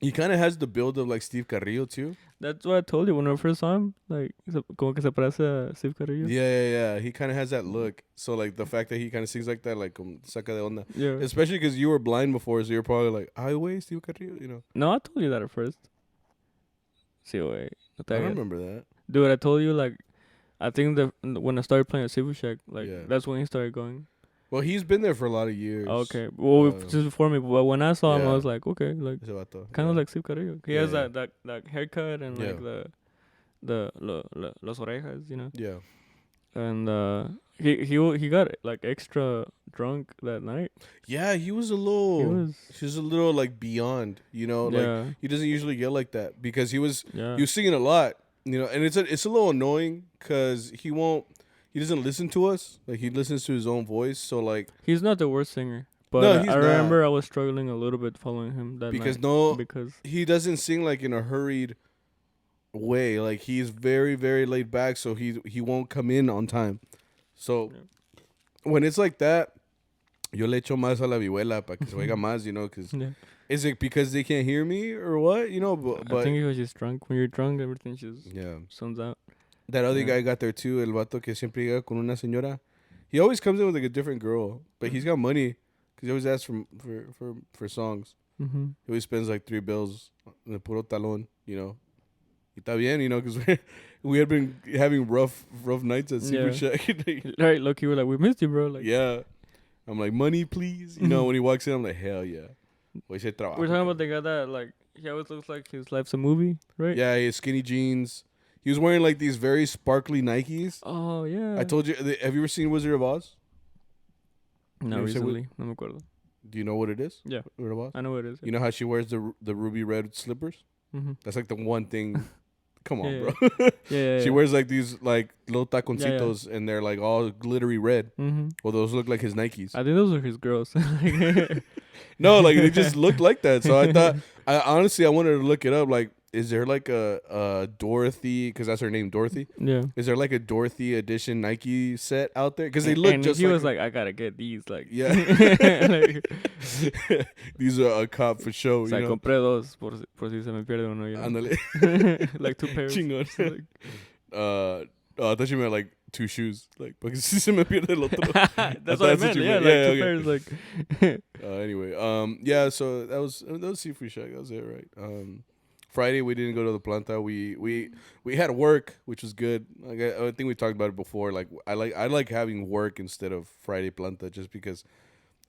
He kind of has the build of like Steve Carrillo too. That's what I told you when I first saw him. Like, como que se parece a Steve Carrillo. Yeah. He kind of has that look. So like the fact that he kind of sings like that, like saca de onda. Yeah. Especially because you were blind before, so you're probably like, ay, wey, Steve Carrillo, No, I told you that at first. Sí, wey. I don't remember that. Dude, I told you like, I think when I started playing at Silver Shack, like that's when he started going. Well, he's been there for a lot of years. Okay. Well, just before me. But when I saw him, I was like, okay, like kind of like Steve Carrillo. He has that haircut and like the los orejas, Yeah. And he got like extra drunk that night. Yeah, he was a little. He was a little like beyond. Like he doesn't usually get like that because he was singing a lot. And it's a little annoying because he doesn't listen to us. Like he listens to his own voice. So like he's not the worst singer. But I remember I was struggling a little bit following him that night. Because he doesn't sing like in a hurried way. Like he's very, very laid back, so he won't come in on time. So when it's like that, yo le echo más a la vihuela para que se oiga más, because is it because they can't hear me or what? But I think he was just drunk. When you're drunk, everything just sounds out. That other guy got there too, el vato que siempre llega con una señora. He always comes in with like a different girl, but he's got money. Because he always asks for songs. Mm-hmm. He always spends like $3 in the puro talón, Y está bien, because we had been having rough nights at Secret Shack. Right, look, you were like, we missed you, bro. Like, yeah. I'm like, money, please. When he walks in, I'm like, hell yeah. We're talking about the guy that, like, he always looks like his life's a movie, right? Yeah, he has skinny jeans. He was wearing like these very sparkly Nikes. Oh, yeah. I told you, have you ever seen Wizard of Oz? No, recently. No me acuerdo. Do you know what it is? Yeah. Wizard of Oz? I know what it is. Yeah. You know how she wears the ruby red slippers? Mm-hmm. That's like the one thing. Come on, bro. Yeah. She wears like these like little taconcitos and they're like all glittery red. Mm-hmm. Well, those look like his Nikes. I think those are his girls. No, like they just looked like that. So I thought, I wanted to look it up. Like, is there like a Dorothy? Because that's her name, Dorothy. Yeah. Is there like a Dorothy edition Nike set out there? Because they look and just. He was like, I gotta get these. Like, yeah. These are a cop for show. So I compré dos por si se me pierde uno. Ándale. Like 2 pairs. Chingón. I thought you meant like 2 shoes. Like, because si se me pierde el otro. That's what I meant. Yeah, like 2 pairs. Like. Anyway, yeah. So that was Seafood Shack. That was it, right? Friday we didn't go to the planta. We had work, which was good. Like I think we talked about it before. Like I like having work instead of Friday planta, just because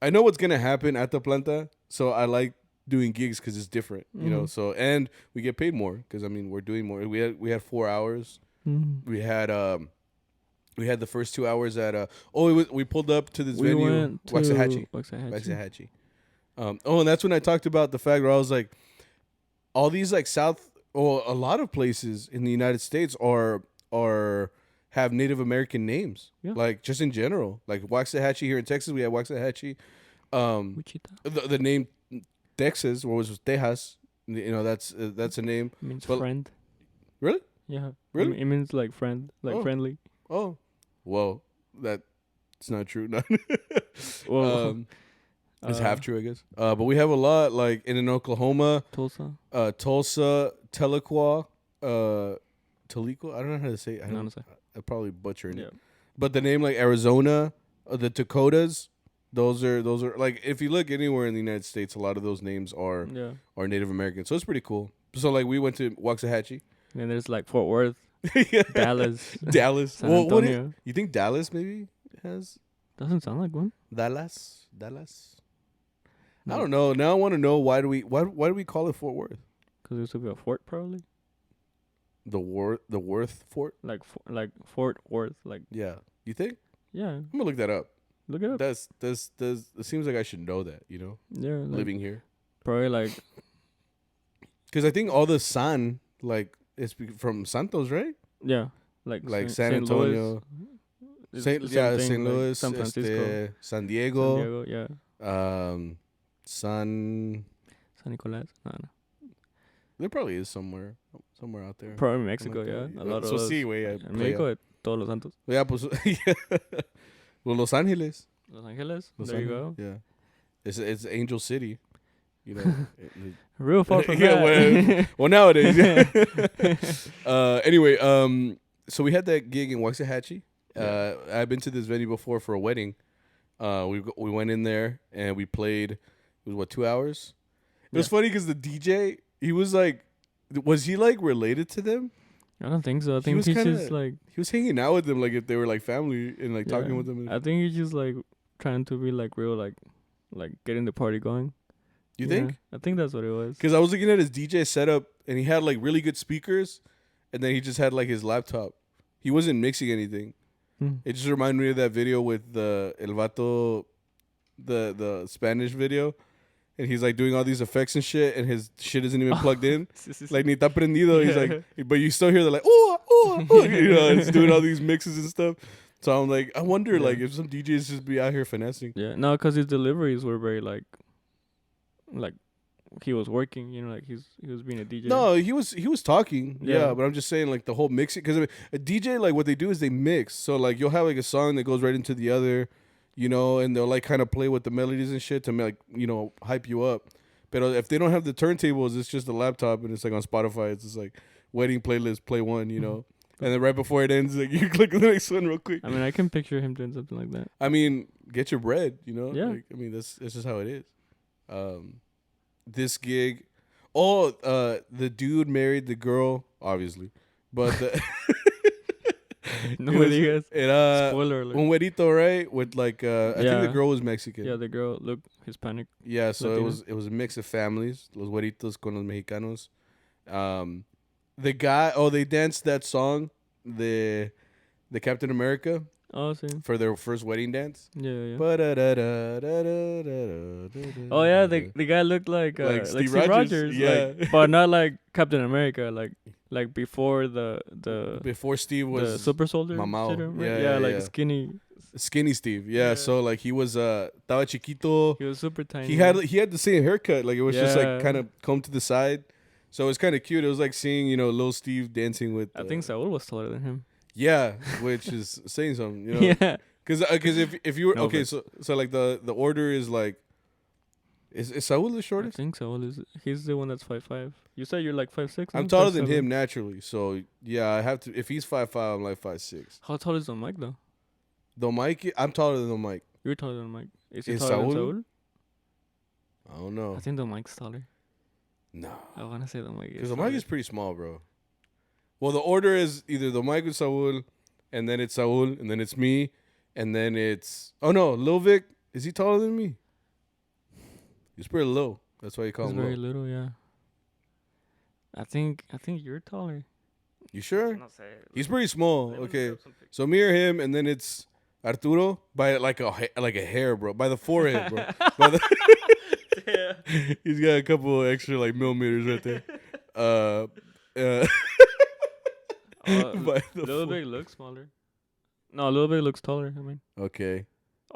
I know what's gonna happen at the planta. So I like doing gigs because it's different, So and we get paid more because we're doing more. We had 4 hours. Mm-hmm. We had the first 2 hours at we pulled up to this venue, Waxahachie. And that's when I talked about the fact where I was like, all these like a lot of places in the United States have Native American names, like just in general. Like Waxahachie here in Texas, we have Waxahachie. Wichita. The name Texas, or was Tejas? That's a name. It means friend. Really? Yeah. Really? It means like friend, like friendly. Oh, well, that's not true. Well. It's half true, I guess. But we have a lot, like in Oklahoma, Tulsa, Tahlequah, Tahlequah. I don't know how to say it. I probably butchered it. But the name like Arizona, the Dakotas, those are like if you look anywhere in the United States, a lot of those names are Native American. So it's pretty cool. So like we went to Waxahachie. And then there's like Fort Worth, Dallas, San Antonio. You think Dallas maybe has? Doesn't sound like one. Dallas. I don't know. Now I want to know why do we call it Fort Worth? Because there used to be a fort, probably. The Worth Fort? Like Fort Worth, like. Yeah. You think? Yeah. I'm gonna look that up. Look it up. It seems like I should know that. Yeah. Like, living here. Probably like. Because I think all the San like it's from Santos, right? Yeah. Like San Antonio. St. Louis, San Francisco, San Diego, yeah. San Nicolas. No. There probably is somewhere out there. Probably Mexico, yeah. A lot of those. Sí, güey. Mexico, todos los santos. Yeah, pues. Well, Los Angeles. There you go. Yeah, it's Angel City. Real far from that. Well, nowadays, yeah. Anyway, so we had that gig in Waxahachie. I've been to this venue before for a wedding. We went in there and we played. It was 2 hours. It was funny because the DJ, he was like, was he like related to them? I don't think so. I think he's just like he was hanging out with them like if they were like family and like talking with them. I think he's just like trying to be like real like getting the party going. You think? I think that's what it was. Because I was looking at his DJ setup and he had like really good speakers, and then he just had like his laptop. He wasn't mixing anything. It just reminded me of that video with the El Vato, the Spanish video. And he's like doing all these effects and shit, and his shit isn't even plugged in. Like, ni está prendido. He's like, but you still hear the like, you know, it's doing all these mixes and stuff. So I'm like, I wonder, like, if some DJs just be out here finessing. Yeah, no, because his deliveries were very like he was working, you know, like he was being a DJ. No, he was talking. Yeah, but I'm just saying, like, the whole mixing, because a DJ, like, what they do is they mix. So like, you'll have like a song that goes right into the other. You know, and they'll like kind of play with the melodies and shit to like, you know, hype you up. But if they don't have the turntables, it's just a laptop and it's like on Spotify. It's just like wedding playlist, play one, you know. And then right before it ends, like you click the next one real quick. I mean, I can picture him doing something like that. I mean, get your bread, you know. Yeah. Like, I mean, that's just how it is. This gig, the dude married the girl, obviously, but the. No digas. Spoiler alert. Un güerito, right? With like, I think the girl was Mexican. Yeah, the girl looked Hispanic. Yeah, so it was a mix of families. Los güeritos con los mexicanos. The guy, they danced that song, the Captain America. Oh, see. For their first wedding dance. Yeah. Oh yeah, the guy looked like Steve Rogers. Yeah, like, but not like Captain America. Like before before Steve was the super soldier. Mamao. Right? Yeah, like skinny Steve. Yeah, so like he was estaba chiquito. He was super tiny. He had the same haircut. Like it was just like kind of combed to the side. So it was kind of cute. It was like seeing, you know, little Steve dancing with. I think Saul was taller than him. Yeah, which is saying something, you know. Yeah. Because if you were so like the order is like, is Saul the shortest? I think Saul is. He's the one that's 5'5". You said you're like 5'6". I'm taller than him naturally, so yeah, I have to. If he's 5'5", I'm like 5'6". How tall is the Mike though? The Mike, I'm taller than the Mike. You're taller than Mike. Is he Is taller than Saul? Saul? I don't know. I think the Mike's taller. No, I want to say the Mike. Because the Mike is pretty small, bro. Well, the order is either the Mike with Saul, and then it's Saul, and then it's me, and then it's Lil Vic. Is he taller than me? He's pretty low. That's why you call him very low. little, yeah. I think you're taller. You sure? He's pretty small. Okay, so me or him, and then it's Arturo by like a hair, bro, by the forehead, bro. He's got a couple extra like millimeters right there. Little Big looks smaller. No, Little Big looks taller. I mean. Okay.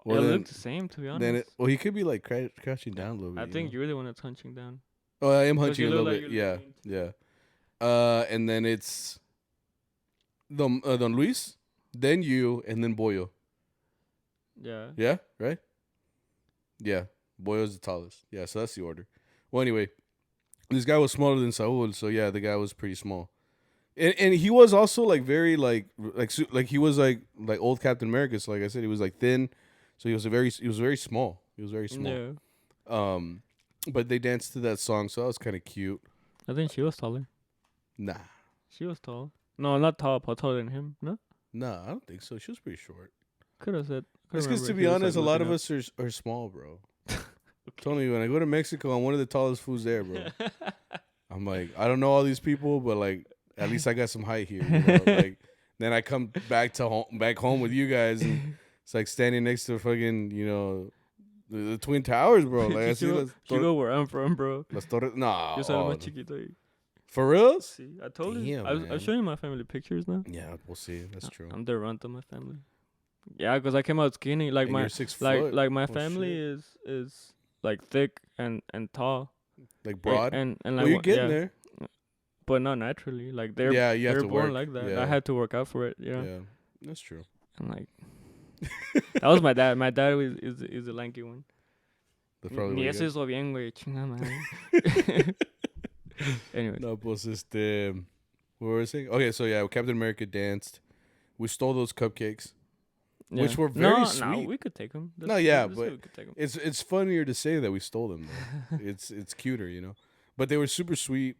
Well, they look the same, to be honest. He could be like crouching down a little bit. I think you're the one that's hunching down. Oh, I am hunching a little bit. Yeah. And then it's Don Luis, then you, and then Boyo. Yeah. Yeah. Right. Yeah. Boyo's the tallest. Yeah. So that's the order. Well, anyway, this guy was smaller than Saul, so yeah, the guy was pretty small. And he was also like very like he was like old Captain America. So like I said, he was like thin. So he was very small. He was very small. Yeah. But they danced to that song, so that was kind of cute. I think she was taller. Nah. She was tall. No, not tall, but taller than him. No. Nah, I don't think so. She was pretty short. Could have said. It's because to be honest, a lot of us are small, bro. Okay. Told me when I go to Mexico, I'm one of the tallest fools there, bro. I'm like, I don't know all these people, but like, at least I got some height here. You know? Like, then I come back home with you guys, and it's like standing next to fucking, you know, the Twin Towers, bro. Like I see, you go where I'm from, bro. Las Torres. Nah. Yo soy el más chiquito. For real? See, I told Damn, you. I'm showing you my family pictures now. Yeah, we'll see. That's true. I'm the runt of my family. Yeah, because I came out skinny. Like and my you're 6 foot. like my family is like thick and tall. Like broad. And like well, you're getting there. But not naturally. Like they're born like that. Yeah. I had to work out for it. You know? Yeah, that's true. And like that was my dad. My dad is the lanky one. That's probably Ni eso hizo bien, güey. Chinga madre. Anyway. No, pues what were we saying? Okay, so yeah, Captain America danced. We stole those cupcakes, which were very sweet. No, we could take them. But it's funnier to say that we stole them. Though. it's cuter, you know. But they were super sweet.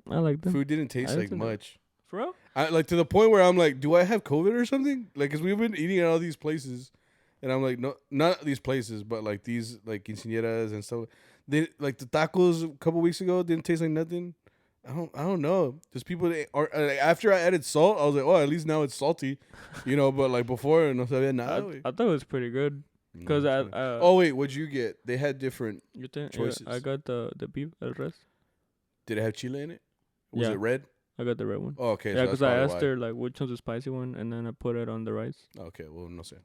I like them. Food didn't taste like much. For real? Like to the point where I'm like, do I have COVID or something? Like, cause we've been eating at all these places, and I'm like, no, not these places, but like these like quinceañeras and stuff. They like the tacos a couple weeks ago didn't taste like nothing. I don't know. There's people that are after I added salt, I was like, oh, at least now it's salty, But like before, no sabía nada. I thought it was pretty good. Cause oh wait, what'd you get? They had different choices. I got the beef el res. Did it have chile in it? Was it red? I got the red one. Oh, okay. Yeah, because I asked her like which one's the spicy one, and then I put it on the rice. Okay, well, no sé.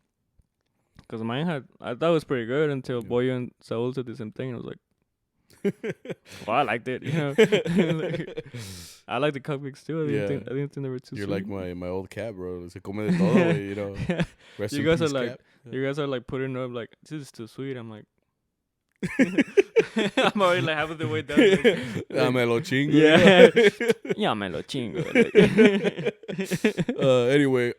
Because mine I thought it was pretty good until Boyo and Saul said the same thing. And I was like, well, I liked it. Like, I like the cupcakes too. I didn't think they were too You're sweet. like my old cat, bro. It's like come de todo, Rest you guys are peace, like, cat. you guys are like putting up like this is too sweet. I'm like. I'm already like half of the way down. Ya me lo chingo. Yeah. Ya me lo chingo. Anyway,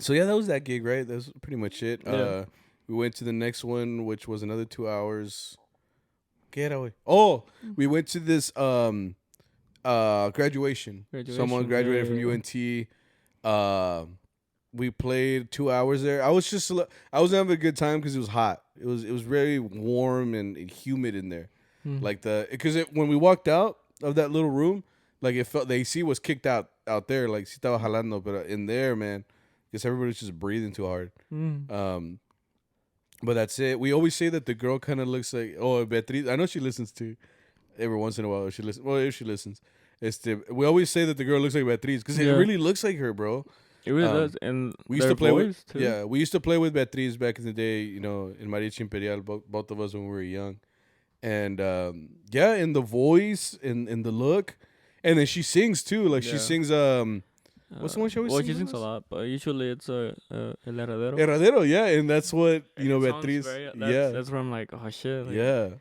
so yeah, that was that gig, right? That was pretty much it. Yeah. We went to the next one, which was another 2 hours. Get away. Oh, we went to this graduation. Someone graduated from UNT. We played 2 hours there. I was having a good time because it was hot. It was very warm and humid in there. Like because when we walked out of that little room, like it felt the AC was kicked out there. Like si estaba jalando, but in there, man, guess everybody's just breathing too hard. But that's it. We always say that the girl kind of looks like Beatriz. I know she listens to every once in a while. If she listens, we always say that the girl looks like Beatriz because it really looks like her, bro. It really does, and we used to play with too. Yeah, we used to play with Beatriz back in the day. In Mariachi Imperial, both of us when we were young, and in the voice, in the look, and then she sings too. Like she sings what's the one she always sings? Well, she sings a lot, but usually it's El Herradero. Herradero, yeah, and that's what Beatriz. That's where I'm like, oh shit. Like,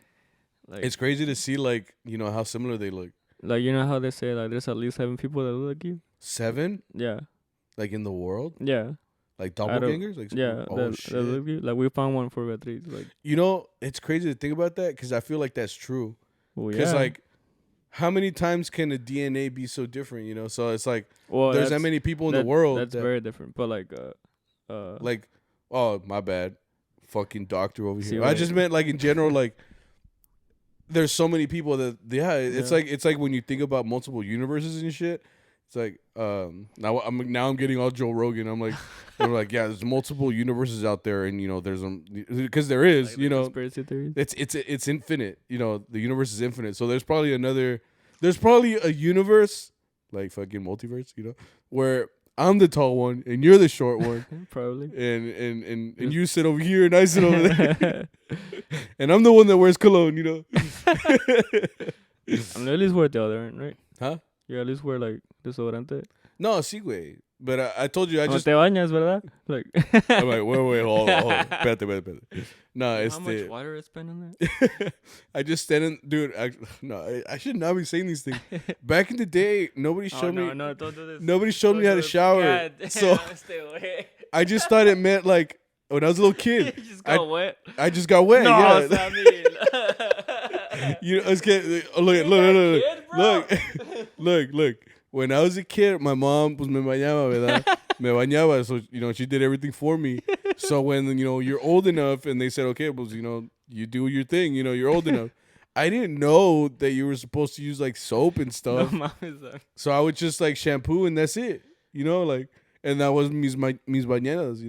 like, it's crazy to see like how similar they look. Like how they say like there's at least 7 people that look like you. 7? Yeah. Like in the world? Yeah. Like doppelgangers? Like shit. That look you. Like we found one for Beatriz. Like it's crazy to think about that because I feel like that's true. Well, because like, how many times can a DNA be so different? So it's like there's that many people in the world. That's very different. But like oh my bad, fucking doctor over here. I just meant like in general like. There's so many people that it's like when you think about multiple universes and shit. It's like now I'm getting all Joe Rogan. I'm like yeah, there's multiple universes out there, and there's because there is like conspiracy theories. It's infinite. The universe is infinite. So there's probably a universe like fucking multiverse. Where I'm the tall one and you're the short one. Probably. And you sit over here and I sit over there. And I'm the one that wears cologne. I'm at least wear the other end, right? Huh? You at least wear like desodorante. No, sí, güey. But I told you I just. te bañas, ¿verdad? Like. I'm like, wait, hold on. Espérate. No, how much water is spent on that? I just stand in, dude. I should not be saying these things. Back in the day, nobody showed me. No, don't do this. Nobody showed me how to shower. God damn, so stay away. I just thought it meant like when I was a little kid. You just got wet. I just got wet. No, yeah. it's not me. Look. When I was a kid, my mom me bañaba, ¿verdad? Me bañaba, so she did everything for me. So when you're old enough, and they said, okay, well, you do your thing. You're old enough. I didn't know that you were supposed to use like soap and stuff. No, so I would just like shampoo and that's it. And that was mis bañadas.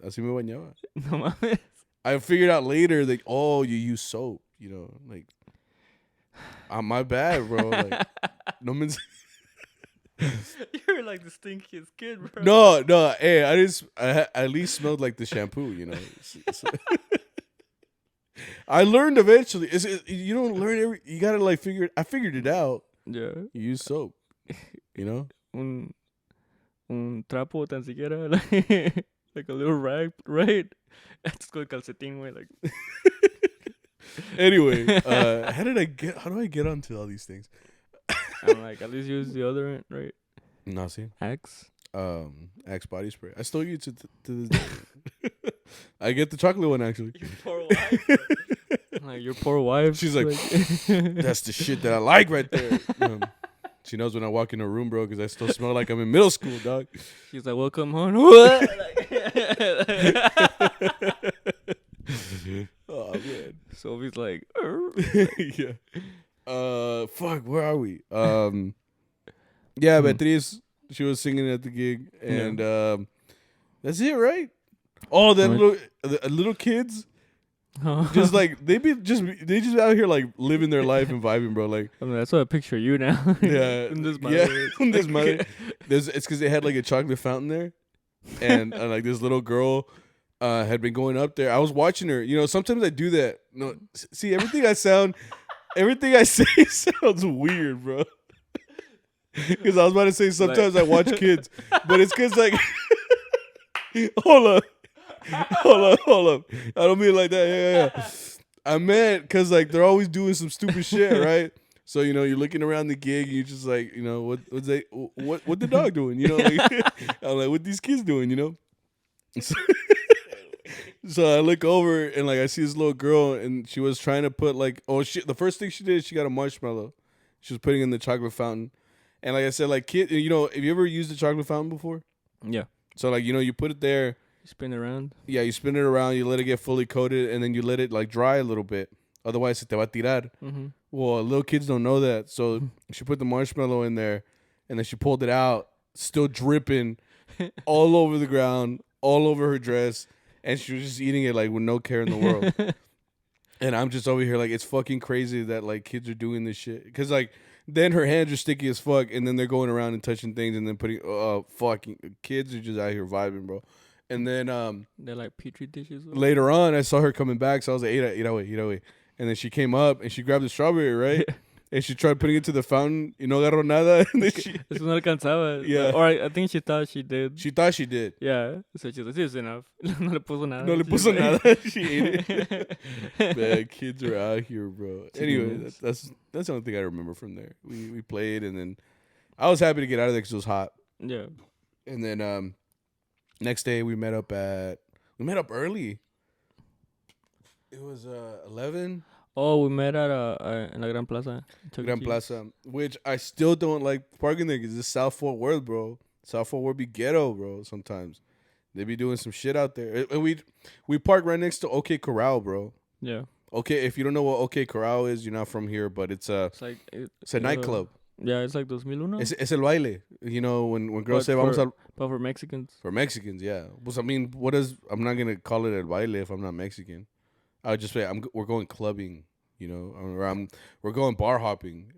Así me bañaba. No mames. I figured out later that you use soap. Like, my bad, bro. Like, no means. You're like the stinkiest kid, bro. No. Hey, I at least smelled like the shampoo, I learned eventually. You don't learn you gotta like figure it. I figured it out. Yeah. You use soap. Un trapo tan siquiera, like a little rag, right? It's called calcetín, güey. Like. Anyway, how do I get onto all these things? I'm like, at least use the other end, right? No, see. Axe. Axe body spray. I still use it to this day. I get the chocolate one actually. Your poor wife. Like your poor wife. She's like, that's the shit that I like right there. She knows when I walk in her room, bro, because I still smell like I'm in middle school, dog. She's like, welcome home. What? Oh man. Sophie's like, yeah. Fuck, where are we? Yeah, Beatriz, she was singing at the gig, and that's it, right? Oh, that little kids, just like they just out here like living their life and vibing, bro. Like, I mean, that's what I picture you now. Yeah, this mother. It's because they had like a chocolate fountain there, and like this little girl had been going up there. I was watching her. You know, sometimes I do that. No, see, everything I say sounds weird, bro. Because I was about to say sometimes I watch kids, but it's because like, hold up. I don't mean it like that. Yeah. I meant because like they're always doing some stupid shit, right? So you know you're looking around the gig, and you're just like, you know, what the dog doing? You know, like, I'm like, what these kids doing? You know. So I look over and like I see this little girl, and she was trying to put like, oh shit. The first thing she did, she got a marshmallow. She was putting in the chocolate fountain. And like I said, like kid, you know, have you ever used a chocolate fountain before? Yeah. So like, you know, you put it there. You spin it around. Yeah, you spin it around. You let it get fully coated, and then you let it like dry a little bit. Otherwise, se te va a tirar. Mm-hmm. Well, little kids don't know that. So she put the marshmallow in there, and then she pulled it out, still dripping, all over the ground, all over her dress, and she was just eating it like with no care in the world. And I'm just over here like, it's fucking crazy that like kids are doing this shit. Because like, then her hands are sticky as fuck, and then they're going around and touching things, and then putting fucking kids are just out here vibing, bro. And then they're like petri dishes. Later on, I saw her coming back, so I was like, eat away. And then she came up and she grabbed the strawberry, right? And she tried putting it to the fountain. Y no agarró nada. And then she, eso no alcanzaba. Yeah. Or I think she thought she did. She thought she did. Yeah. So she's like, this is enough. No le puso nada. No le puso nada. She ate it. Man, kids are out here, bro. Anyway, that's the only thing I remember from there. We played, and then I was happy to get out of there because it was hot. Yeah. And then next day we met up early. It was 11. Oh, we met at in La Gran Plaza. Gran Plaza, which I still don't like parking there because it's South Fort Worth, bro. South Fort Worth be ghetto, bro. Sometimes they be doing some shit out there. And we park right next to OK Corral, bro. Yeah. Okay, if you don't know what OK Corral is, you're not from here, but it's a nightclub. Yeah, it's like 2001. Es el baile. You know, when girls say vamos al... But for Mexicans. For Mexicans, yeah. Well, I mean, I'm not going to call it el baile if I'm not Mexican. I would just say we're going clubbing, you know, or we're going bar hopping.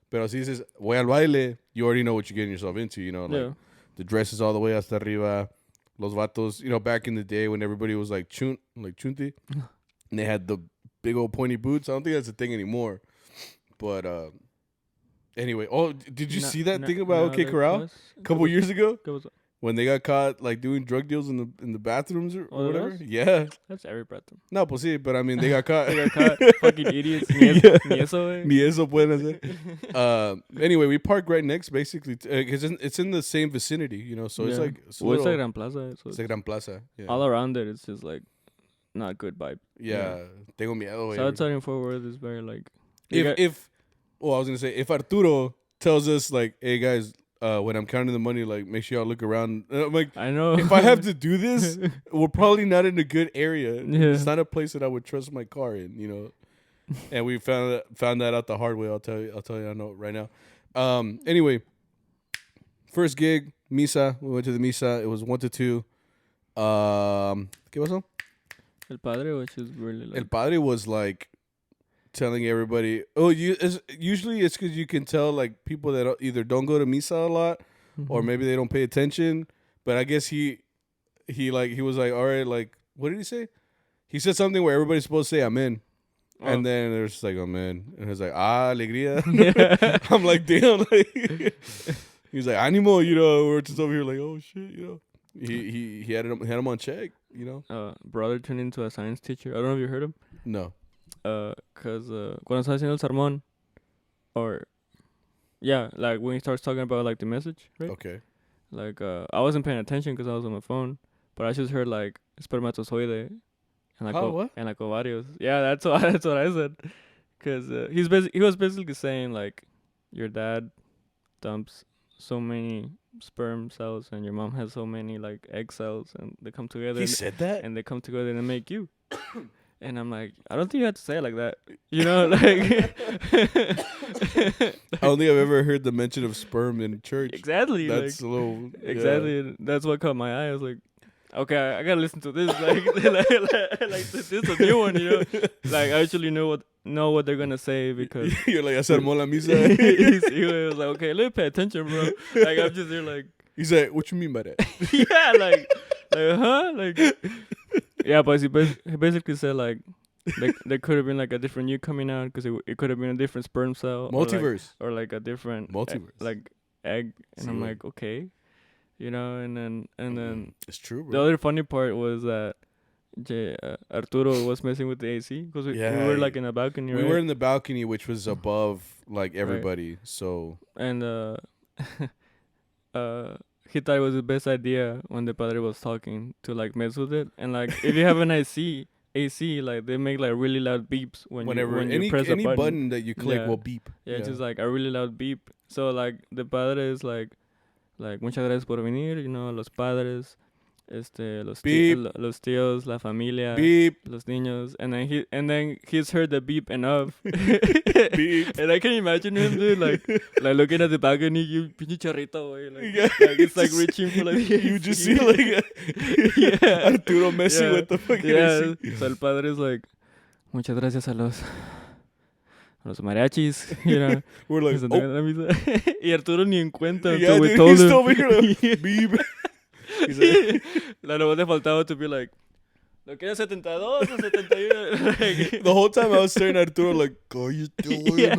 Pero si dices voy al baile, you already know what you're getting yourself into, you know, like the dresses all the way hasta arriba, los vatos, you know, back in the day when everybody was like chunti, and they had the big old pointy boots. I don't think that's a thing anymore. But anyway, did you see that thing about OK Corral a couple years ago? When they got caught like doing drug deals in the bathrooms or whatever. Yeah. That's every bathroom. No, pues sí, but I mean they got caught. They got caught. Fucking idiots. Ni eso pueden hacer. Anyway, we parked right next basically because it's in the same vicinity, you know, so it's like it's like Gran Plaza. So it's like Gran Plaza. Yeah. All around it, it's just like not good vibe. Yeah. Tengo miedo. So outside in Fort Worth is very like I was gonna say if Arturo tells us like, hey guys, when I'm counting the money, like, make sure y'all look around. I'm like, I know. If I have to do this, we're probably not in a good area. Yeah. It's not a place that I would trust my car in, you know. And we found that out the hard way. I'll tell you, I know right now. Anyway, first gig, misa. We went to the misa. It was 1 to 2. ¿Qué pasó? El Padre, which is really like... El Padre was like telling everybody, usually it's because you can tell like people that either don't go to misa a lot or maybe they don't pay attention. But I guess he was like, all right, like, what did he say? He said something where everybody's supposed to say amen. Oh. And then they're just like, amen. And he's like, alegría. Yeah. I'm like, damn. Like, he's like, ánimo, you know. We're just over here like, oh shit, you know. He had him on check, you know. Brother turned into a science teacher. I don't know if you heard him. No. Cause cuando estaba haciendo el sermón, like when he starts talking about like the message, right? Okay. Like I wasn't paying attention because I was on my phone, but I just heard like espermatozoide and like what? And like ovarios. Yeah, that's what I said. Cause he was basically saying like your dad dumps so many sperm cells and your mom has so many like egg cells and they come together. He said that? And they come together and make you. And I'm like, I don't think you have to say it like that. You know, like. I don't think I've ever heard the mention of sperm in church. Exactly. That's like, a little. Exactly. Yeah. That's what caught my eye. I was like, okay, I gotta listen to this. Like this is a new one, you know. Like I actually know what they're gonna say because you're like, I said mola misa. He was like, okay, let me pay attention, bro. Like I'm just there, like. He's like, what you mean by that? Yeah, like huh, like. Yeah, but he basically said like there could have been like a different you coming out because it could have been a different sperm cell, multiverse, or like a different multiverse, like egg, and I'm like, okay. You know, and then it's true, bro. The other funny part was that Arturo was messing with the AC because we were like in the balcony. We were in the balcony, which was above like everybody. Right. So and he thought it was the best idea when the padre was talking to like mess with it, and like if you have an AC, like they make like really loud beeps when you press a button that you click will beep. Yeah, it's just like a really loud beep. So like the padre is like muchas gracias por venir, you know, los padres, los tíos, la familia, beep, los niños, and then he's heard the beep enough. Beep. And I can imagine him, dude, like looking at the balcony, you pinche charrito, way, like it's like reaching for like you just see like Arturo messing with the fucking AC. So el padre is like, muchas gracias a los mariachis, you know. We're like, y Arturo ni en cuenta. Yeah, dude, he's still over here like, beep. He's like, la nueva te faltaba to be like, ¿lo quieres 72 o 71? Like, the whole time I was staring at Arturo like, oh, you doing? Yeah.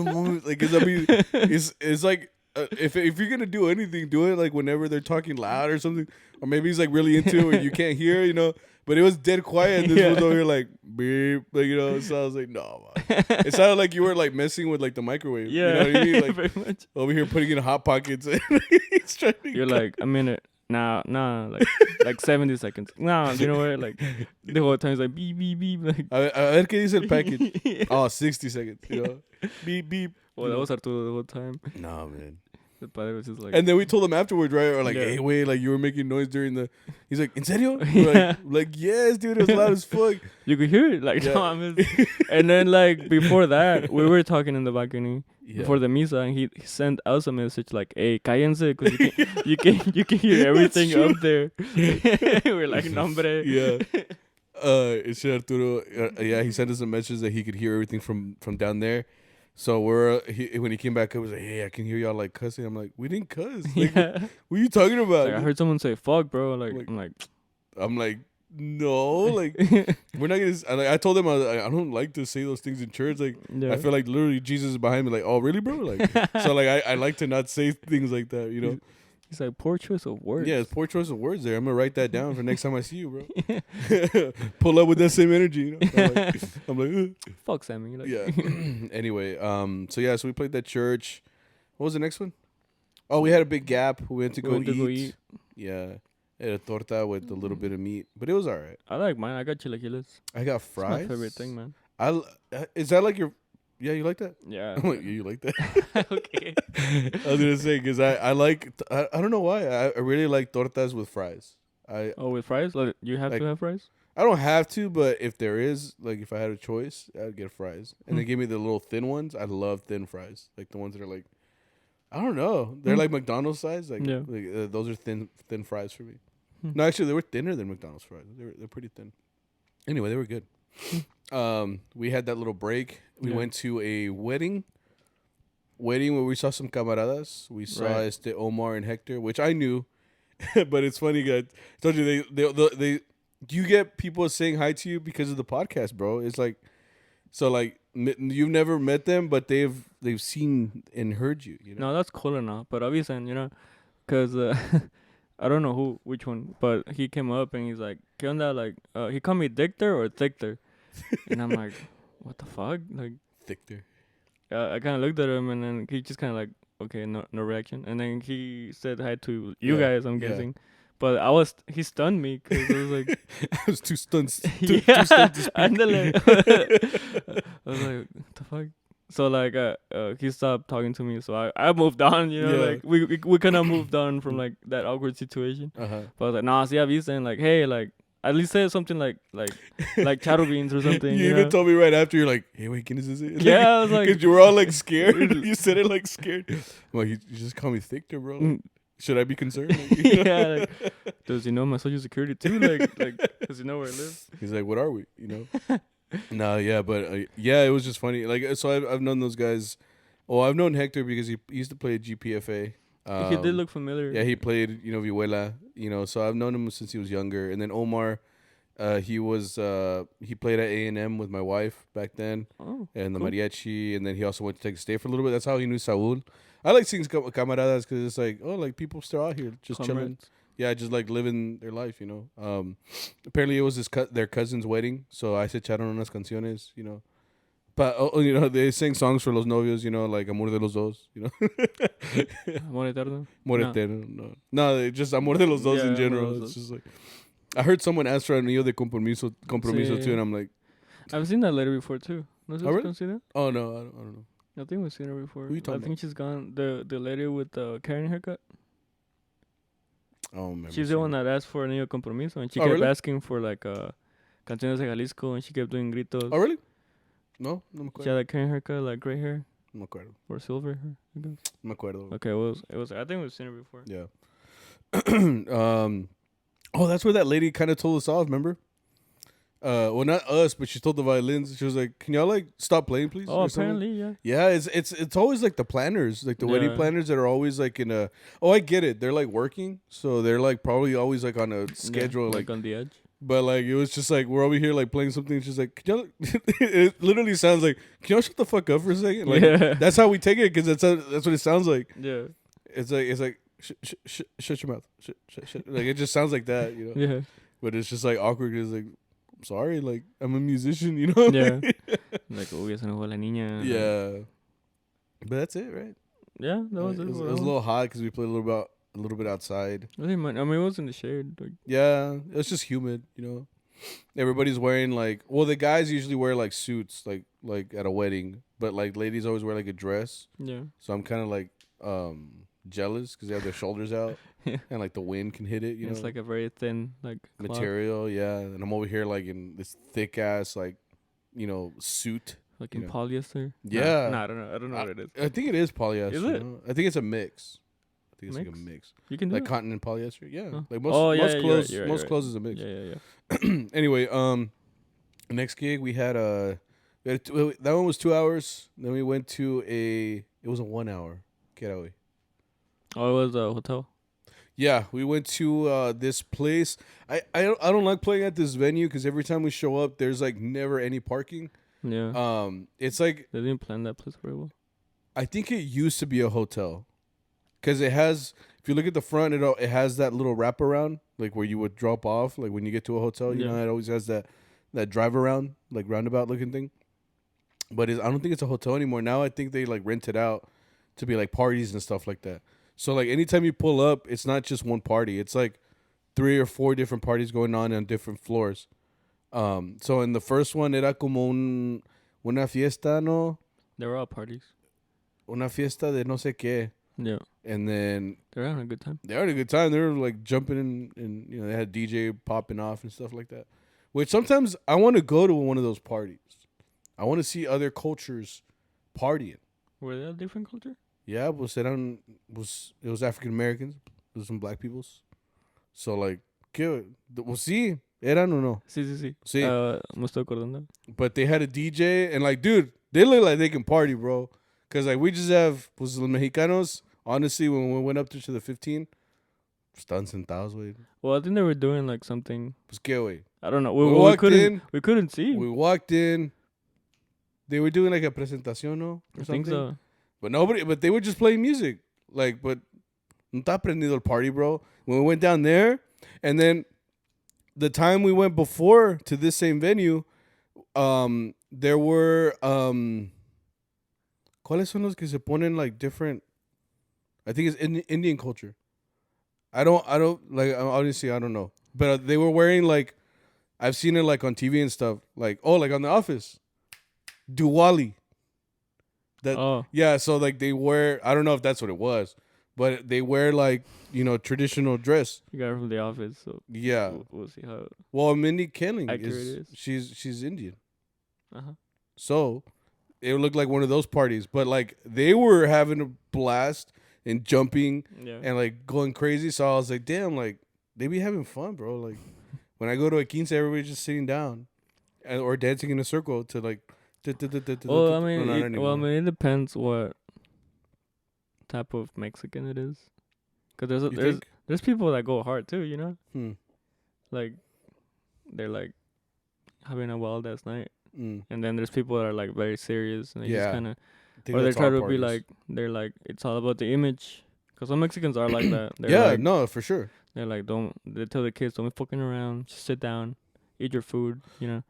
Like, cause I mean, it's like, if you're gonna do anything, do it like whenever they're talking loud or something, or maybe he's like really into it and you can't hear, you know. But it was dead quiet, and this was over here like beep, like, you know. So I was like, no, man. It sounded like you were like messing with like the microwave. Yeah, you know what I mean? Like very much. Over here putting in hot pockets. And he's trying to You're like a minute. Nah, like 70 seconds. Nah, you know what? Like the whole time it's like beep beep beep. Like a ver qué dice el package. Yeah. Oh, 60 seconds. You know, beep beep. Well, that was Arturo the whole time. No, man. The padre was just like. And then we told him afterwards, right? Or like, hey, wait, like you were making noise during the. He's like, ¿en serio? We're like, yes, dude, it was loud as fuck. You could hear it, like, no, and then like before that, we were talking in the balcony before the misa, and he sent us a message like, "Hey, cállense, because you can hear everything up there." We're like, "Nombre." Yeah. It's Arturo. He sent us a message that he could hear everything from down there. So when he came back, I was like, "Hey, I can hear y'all like cussing." I'm like, "We didn't cuss. Like, what are you talking about?" Like, I heard someone say "fuck, bro." I'm like, no, like we're not gonna. Like, I told him I don't like to say those things in church. Like I feel like literally Jesus is behind me. Like, oh really, bro? Like so like I like to not say things like that. You know. It's like poor choice of words. Yeah, it's poor choice of words there. I'm gonna write that down for next time I see you, bro. Pull up with that same energy, you know. I'm like fuck Sammy. Like. Yeah. Anyway, so we played that church. What was the next one? Oh, we had a big gap. We went to go eat. Yeah, had a torta with a little bit of meat, but it was all right. I like mine. I got chilaquiles. I got fries. It's my favorite thing, man. Is that like your? Yeah, you like that? Yeah. I'm like, you like that? Okay. I was gonna say because I don't know why I really like tortas with fries. With fries? Like you have to have fries? I don't have to, but if there is, like if I had a choice, I'd get fries. And they give me the little thin ones. I love thin fries, like the ones that are like, I don't know, they're like McDonald's size. Like, those are thin fries for me. No, actually, they were thinner than McDonald's fries. They're pretty thin. Anyway, they were good. We had that little break. We went to a wedding where we saw some camaradas. We saw Omar and Hector, which I knew, but it's funny. I told you they you get people saying hi to you because of the podcast, bro. It's like, so like you've never met them, but they've seen and heard you. You know? No, that's cool enough. But obviously, you know, because I don't know which one, but he came up and he's like, "¿Qué onda?" Like, he called me Dictor or Thictor, and I'm like, "What the fuck?" Like, Thictor. I kind of looked at him and then he just kind of like, okay, no reaction, and then he said hi to you guys. I'm guessing. But he stunned me because I was like, I was too stunned. Too stunned to speak. I was like, what the fuck? So like, he stopped talking to me. So I moved on. You know, like we kind of moved on from like that awkward situation. But I was like, nah, see, I've been saying like, hey, like At least say something like CharroBeans or something. You even told me right after. You're like, hey, wait, can this is it? Like, yeah, I was like, because you were all like scared. You said it like scared. I'm like, you just call me Victor, bro. Like, should I be concerned? Like, yeah. Like, does he know my social security too? Like, does he know where I live? He's like, what are we? No, yeah, but yeah, it was just funny. Like, so I've known those guys. Oh, I've known Hector because he used to play at GPFA. He did look familiar. Yeah, he played, Vihuela, so I've known him since he was younger. And then Omar, he played at A&M with my wife back then. Oh, and the cool. Mariachi, and then he also went to Texas State for a little bit. That's how he knew Saul. I like seeing camaradas because it's like, oh, like people still out here just chilling. Yeah, just like living their life, Apparently it was their cousin's wedding, so I se echaron unas canciones, But, they sing songs for los novios, like Amor de los Dos, Amor Eterno? Amor Eterno, no, just Amor de los Dos in general. It's just like, I heard someone ask for Anillo de Compromiso too, and I'm like. I've seen that letter before too. Oh, really? See that? Oh, no, I don't know. I think we've seen her before. Who you talking about? Think she's gone. The lady with the Karen haircut. Oh, man. She's the one that asked for Anillo de Compromiso, and she kept asking for like Canciones de Jalisco, and she kept doing gritos. Oh, really? No me acuerdo. She had that Karen haircut, like gray hair. No me acuerdo. Or silver hair, I guess. No me acuerdo. Okay, it was. I think we've seen her before. Yeah. Oh, that's where that lady kind of told us off. Remember? Well, not us, but she told the violins. She was like, "Can y'all like stop playing, please?" Oh, apparently, yeah. Yeah, it's always like the planners, like the wedding planners that are always like in a. Oh, I get it. They're like working, so they're like probably always like on a schedule, like on the edge. But like it was just like we're over here like playing something. She's like, "Can y'all?" It literally sounds like, "Can y'all shut the fuck up for a second?" Like that's how we take it because that's what it sounds like. Yeah. It's like shut your mouth. Shut. Like it just sounds like that, Yeah. But it's just like awkward because like. Sorry, like I'm a musician, Yeah. Like, oh, ya se enojó la niña. Yeah. But that's it, right? Yeah, that was it. It was a little hot because we played a little bit outside. I mean, it was in the shade. Like. Yeah, it was just humid, Everybody's wearing like, well, the guys usually wear like suits, like at a wedding, but like ladies always wear like a dress. Yeah. So I'm kind of like jealous because they have their shoulders out. Yeah. And like the wind can hit it, It's like a very thin like material, yeah. And I'm over here like in this thick ass like, suit. Like in polyester? Yeah. No, I don't know. I don't know what it is. I think it is polyester. Is it? I think it's a mix. I think it's like a mix. You can do like it? cotton and polyester. Yeah. Huh. Like most clothes. You're right, most clothes is a mix. Yeah. Anyway, next gig we had that one was 2 hours. Then we went to it was a 1 hour getaway. Oh, it was a hotel. Yeah, we went to this place. I don't like playing at this venue because every time we show up, there's like never any parking. Yeah. It's like they didn't plan that place very well. I think it used to be a hotel because it has. If you look at the front, it has that little wraparound, like where you would drop off, like when you get to a hotel. You know, it always has that drive around, like roundabout looking thing. But I don't think it's a hotel anymore. Now I think they like rent it out to be like parties and stuff like that. So, like, anytime you pull up, it's not just one party. It's, like, 3 or 4 different parties going on different floors. So, in the first one, era como una fiesta, ¿no? They were all parties. Una fiesta de no sé qué. Yeah. And then... They're having a good time. They were having a good time. They were, like, jumping in, and, they had DJ popping off and stuff like that. Which sometimes I want to go to one of those parties. I want to see other cultures partying. Were they a different culture? Yeah, it was African Americans. It was some black peoples. So, like, sí, eran o no? Sí. Me estoy acordando. But they had a DJ, and, like, dude, they look like they can party, bro. Because, like, we just have, los Mexicanos, honestly, when we went up to the 15, estaban sentados, güey. Well, I think they were doing, like, something. Pues, ¿qué, güey? I don't know. We couldn't see. We walked in. They were doing, like, a presentación, no? I think so. But they were just playing music. Like, but no está prendido el party, bro. When we went down there, and then the time we went before to this same venue, there were, ¿cuáles son los que se ponen like different? I think it's Indian culture. I don't, like, obviously, I don't know. But they were wearing, like, I've seen it, like, on TV and stuff. Like, like on The Office. Diwali. Yeah, so like they wear, I don't know if that's what it was, but they wear like traditional dress. You got her from the office, so Yeah. we'll see how Well, Mindy Kaling accurate she's Indian. Uh-huh. So it looked like one of those parties, but like they were having a blast and jumping and like going crazy. So I was like, damn, like they be having fun, bro. Like when I go to a quince, everybody's just sitting down or dancing in a circle to like. Well, I mean, it depends what type of Mexican it is, because there's people that go hard too, like they're like having a wild ass night, and then there's people that are like very serious and they just kind of, or they try to be like they're like it's all about the image, because some Mexicans are like that. They're no, for sure. They're like they tell the kids don't be fucking around, just sit down, eat your food,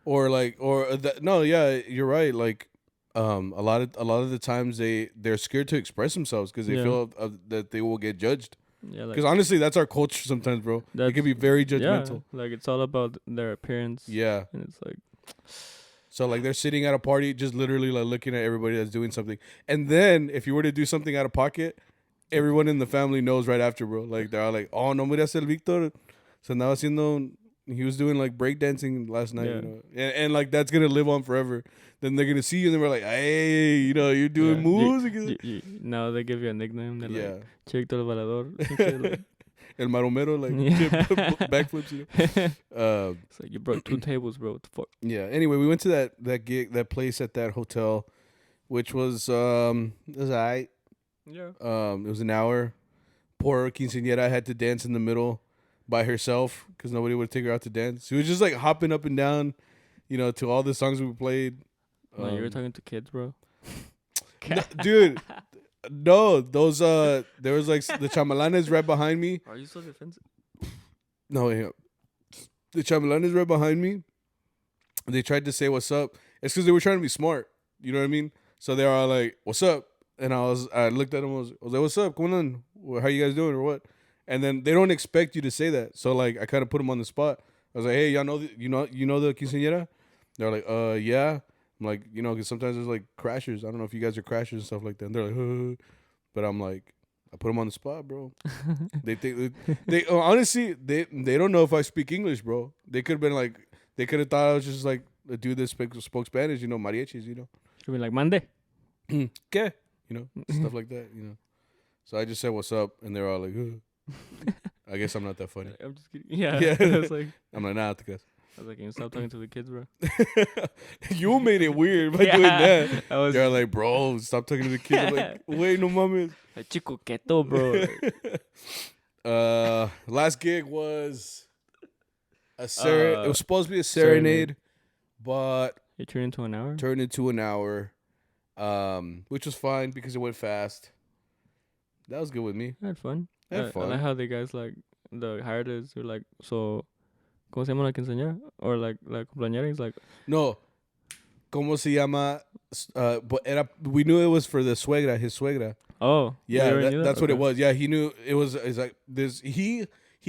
Or like you're right, like. A lot of the times they're scared to express themselves because they feel that they will get judged. Yeah, because honestly, that's our culture sometimes, bro. It can be very judgmental. Yeah, like it's all about their appearance. Yeah, and it's like, so like they're sitting at a party, just literally like looking at everybody that's doing something, and then if you were to do something out of pocket, everyone in the family knows right after, bro. Like they're all like, "Oh, no, mira el Víctor, se andaba haciendo." He was doing like breakdancing last night, and like that's gonna live on forever. Then they're gonna see you and they're like, hey, you're doing moves. Now they give you a nickname. They're like, Chico el Valedor. Like, El Maromero, like backflips. It's like you broke 2 tables, bro. What the fuck? Yeah. Anyway, we went to that gig, that place at that hotel, which was it was alright. Yeah. It was an hour. Poor quinceañera had to dance in the middle by herself because nobody would take her out to dance. She was just like hopping up and down, to all the songs we played. No, you were talking to kids, bro. No, dude, no, those there was like the chamalanes right behind me. Are you so defensive? No, the chamalanes right behind me. They tried to say what's up. It's because they were trying to be smart. You know what I mean? So they were all like, "What's up?" And I looked at them. I was like, "What's up? Come on. How you guys doing or what?" And then they don't expect you to say that. So like I kind of put them on the spot. I was like, "Hey, y'all know you know the quinceañera?" They're like, yeah." I'm like, because sometimes there's like crashers. I don't know if you guys are crashers and stuff like that. And they're like, but I'm like, I put them on the spot, bro. They think they honestly they don't know if I speak English, bro. They could have been like, they could have thought I was just like a dude that spoke Spanish, mariachis, Should be like Mande. ¿Qué? Stuff like that, So I just said what's up, and they're all like, I guess I'm not that funny. I'm just kidding. Yeah. It's like, I'm like, nah, because. I was like, can you stop talking to the kids, bro? You made it weird by doing that. They're like, bro, stop talking to the kids. I'm like, wait, no mames. Chico keto, bro. Last gig was it was supposed to be a serenade, but it turned into an hour. Which was fine because it went fast. That was good with me. I had fun. I like how the guys the hired us were like, so ¿cómo se llama la quinceañera? Or like cumpleañera? He's like, no. ¿Cómo se llama? But we knew it was for the suegra, his suegra. Oh. Yeah, that's what it was. Yeah, he knew it was. It's like this. He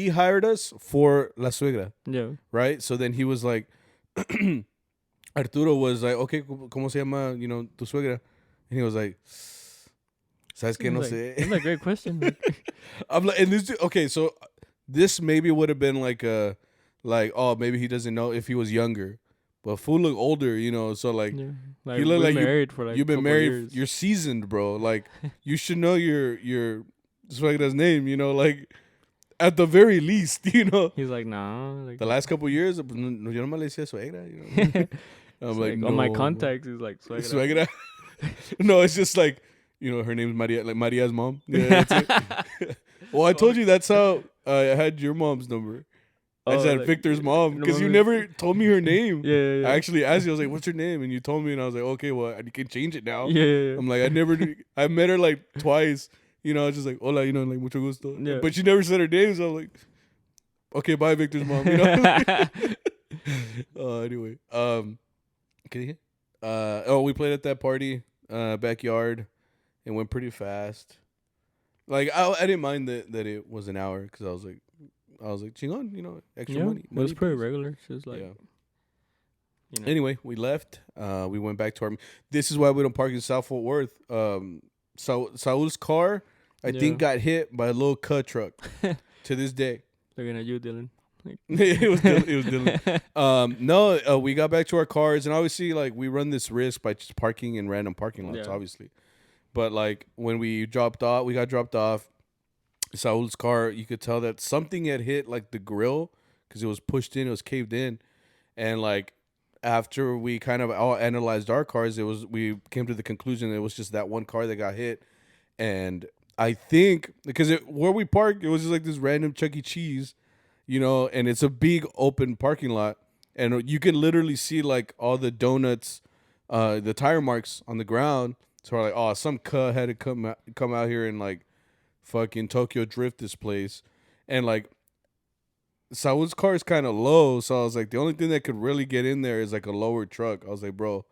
hired us for la suegra. Yeah. Right. So then he was like, Arturo was like, okay, ¿cómo se llama? Tu suegra. And he was like, ¿sabes qué? No sé. That's a great question. I'm like, and this. Okay, so this maybe would have been like a. Like, oh, maybe he doesn't know if he was younger. But fool look older, So like, yeah. you look like married for like you've been married. Years. You're seasoned, bro. Like, you should know your suegra's name, Like, at the very least, He's like, nah. Like, the last couple of years, yo no me le decía suegra, I'm like, no. On my contacts, he's like, suegra. No, it's just like, her name's Maria, like Maria's mom. Yeah, that's it. Well, I told you that's how I had your mom's number. I said like, Victor's mom because you never told me her name. Yeah. I actually asked you. I was like, "What's her name?" And you told me, and I was like, "Okay, well, you can change it now." Yeah. I'm like, I met her like twice. I was just like, "Hola," like mucho gusto. Yeah. But she never said her name, so I was like, "Okay, bye, Victor's mom." Anyway, can you hear? We played at that party, backyard. It went pretty fast. Like I didn't mind that it was an hour because I was like, chingon, extra money. It was pretty regular. It's just like, Anyway, we left. We went back to our. This is why we don't park in South Fort Worth. Saul's car I think got hit by a little cut truck to this day. Looking at you, Dylan. It was Dylan. No, we got back to our cars, and obviously, like, we run this risk by just parking in random parking lots, obviously. But, like, when we got dropped off, Saul's car, you could tell that something had hit, like, the grill, because it was pushed in, it was caved in. And, like, after we kind of all analyzed our cars, we came to the conclusion it was just that one car that got hit. And I think, because where we parked, it was just, like, this random Chuck E. Cheese, you know, and it's a big open parking lot, and you can literally see like all the donuts, the tire marks on the ground. So we're like, oh, some cuh had to come out here and like fucking Tokyo drift this place, and like Saul's car is kind of low, so I was like, the only thing that could really get in there is like a lower truck. I was like, bro,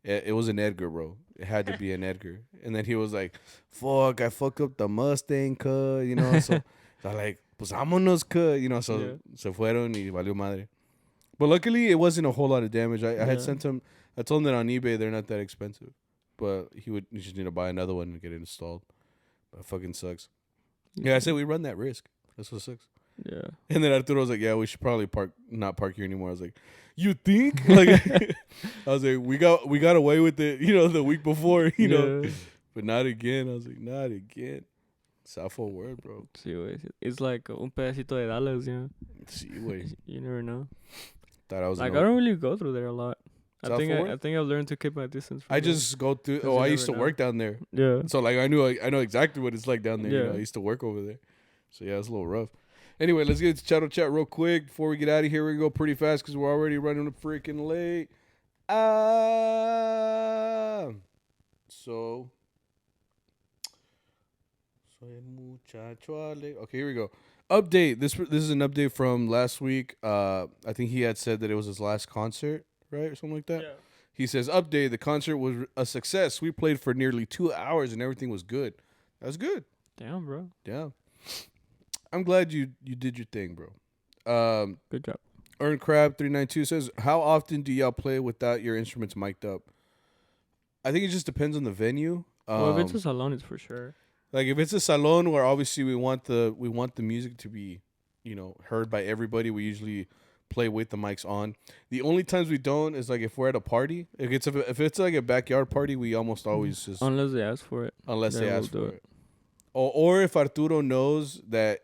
it was an Edgar, bro. It had to be an Edgar. And then he was like, fuck, I fucked up the Mustang, cuh, you know. So I like, pues vámonos, you know, so se fueron y valió madre. But luckily, it wasn't a whole lot of damage. I had sent him, I told him that on eBay, they're not that expensive. But he just need to buy another one and get it installed. But it fucking sucks. Yeah, I said we run that risk. That's what sucks. Yeah. And then Arturo was like, yeah, we should probably not park here anymore. I was like, you think? Like, I was like, we got away with it, you know, the week before, you know. But not again. I was like, not again. South Fort Worth, bro. Sí, güey. It's like un pedacito de Dallas, you know. Sí, güey. You never know. Thought I was like, I don't really go through there a lot. South I think I've learned to keep my distance. I just go through. Oh, I used to work down there. Yeah. So like I know exactly what it's like down there. Yeah. You know, I used to work over there. So yeah, it's a little rough. Anyway, let's get to Charro Chat real quick before we get out of here. We're gonna go pretty fast because we're already running freaking late. So. Okay, here we go. Update. This is an update from last week. I think he had said that it was his last concert, right, or something like that. Yeah. He says, "Update. The concert was a success. We played for nearly 2 hours and everything was good. That's good. Damn, bro. Yeah. I'm glad you did your thing, bro. Good job." Earn Crab 392 says, "How often do y'all play without your instruments mic'd up?" I think it just depends on the venue. Well, if it's a salon, it's for sure. Like if it's a salon where obviously we want the music to be, you know, heard by everybody, we usually play with the mics on. The only times we don't is like if we're at a party. If it's like a backyard party, we almost always just unless they ask for it. Unless they ask for it. Or if Arturo knows that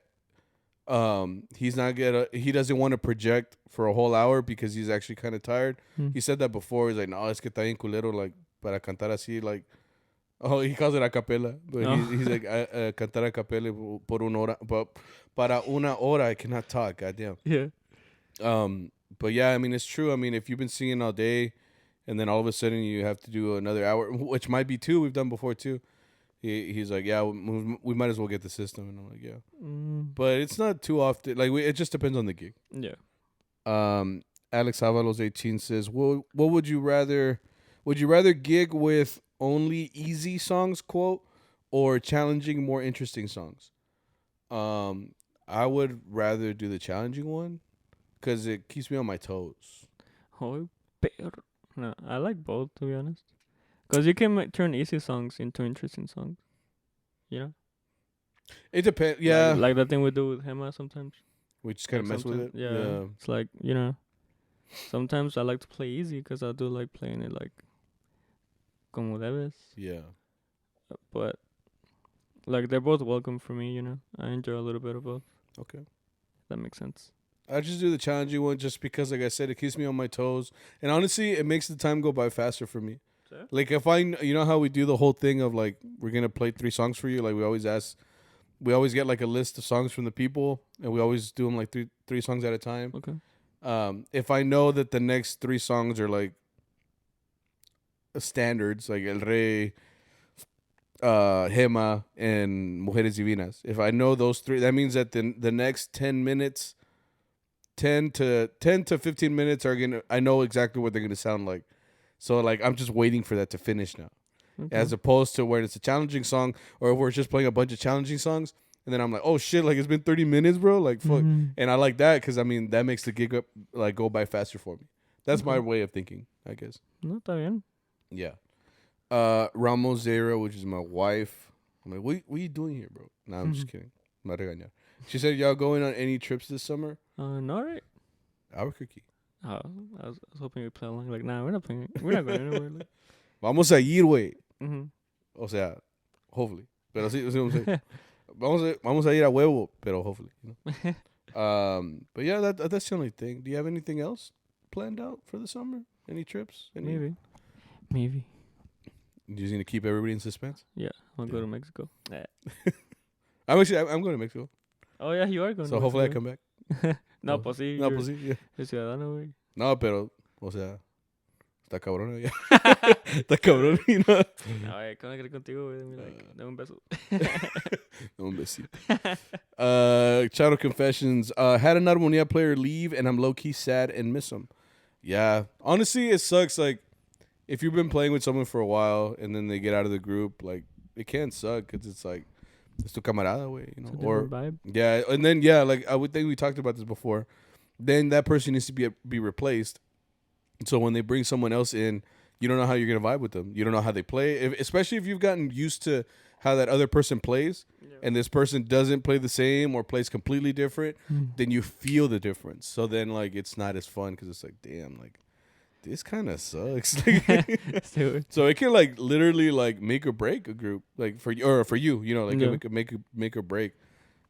he doesn't want to project for a whole hour because he's actually kind of tired. He said that before. He's like, no, es que está bien culero, like para cantar así, like. Oh, he calls it a cappella, but he's like, cantar a cappella por una hora, but para una hora I cannot talk, goddamn. Yeah. But yeah, I mean, it's true. I mean, if you've been singing all day, and then all of a sudden you have to do another hour, which might be 2, we've done before too. He's like, yeah, we might as well get the system, and I'm like, yeah. But it's not too often. Like, it just depends on the gig. Yeah. Alex Avalos 18 says, what would you rather? Would you rather gig with only easy songs, quote, or challenging, more interesting songs? I would rather do the challenging one because it keeps me on my toes. Oh, no, I like both, to be honest. Because you can turn easy songs into interesting songs. You know? It depends, yeah. Like that thing we do with Emma sometimes. We just kind of mess with it. Yeah. It's like, you know, sometimes I like to play easy because I do like playing it like como debes. Yeah. But like they're both welcome for me, you know. I enjoy a little bit of both. Okay. That makes sense. I just do the challenging one just because, like I said, it keeps me on my toes. And honestly, it makes the time go by faster for me. Sure. Like if you know how we do the whole thing of like, we're going to play 3 songs for you. Like we always get like a list of songs from the people and we always do them like three songs at a time. Okay. If I know that the next 3 songs are like standards, like El Rey, Gema, and Mujeres Divinas. If I know those 3, that means that the next 10 minutes, 10 to 15 minutes I know exactly what they're gonna sound like. So like I'm just waiting for that to finish now, as opposed to where it's a challenging song or if we're just playing a bunch of challenging songs and then I'm like, oh shit, like it's been 30 minutes, bro, like fuck. And I like that because I mean that makes the gig up like go by faster for me. That's my way of thinking, I guess. No, está bien. Yeah. Ramos Zera, which is my wife. I'm like, what are you doing here, bro? Nah, I'm just kidding. I'm not regañar. She said, y'all going on any trips this summer? No, right? Albuquerque. Oh, I was hoping you'd play along. Like, nah, we're not playing. We're not going anywhere. Like. Vamos a ir, güey. Mm-hmm. O sea, hopefully. Pero sí, vamos a ir a huevo, pero hopefully. You know? But yeah, that's the only thing. Do you have anything else planned out for the summer? Any trips? Maybe. You're just gonna keep everybody in suspense? Yeah, I'll go to Mexico. I'm going to Mexico. Oh yeah, you are going. So to hopefully Mexico. I come back. No, pues sí. No, pues sí. Yeah. Es ciudadano, güey. No, pero, o sea, está cabrón ya. Está cabrón, you know. No, ¿cómo querer contigo, güey? Dame un beso. Dame un besito. Charro Confessions. Had an Armonía player leave, and I'm low-key sad and miss him. Yeah. Honestly, it sucks. Like, if you've been playing with someone for a while, and then they get out of the group, like, it can suck, because it's like, it's tu camarada, way, you know. It's a different vibe. Yeah, and then, yeah, like, I would think we talked about this before. Then that person needs to be replaced. So when they bring someone else in, you don't know how you're going to vibe with them. You don't know how they play. Especially if you've gotten used to how that other person plays, and this person doesn't play the same or plays completely different, then you feel the difference. So then, like, it's not as fun because it's like, damn, like, this kind of sucks. So it can, like, literally, like, make or break a group, like, for you, you know, like, it could make or break.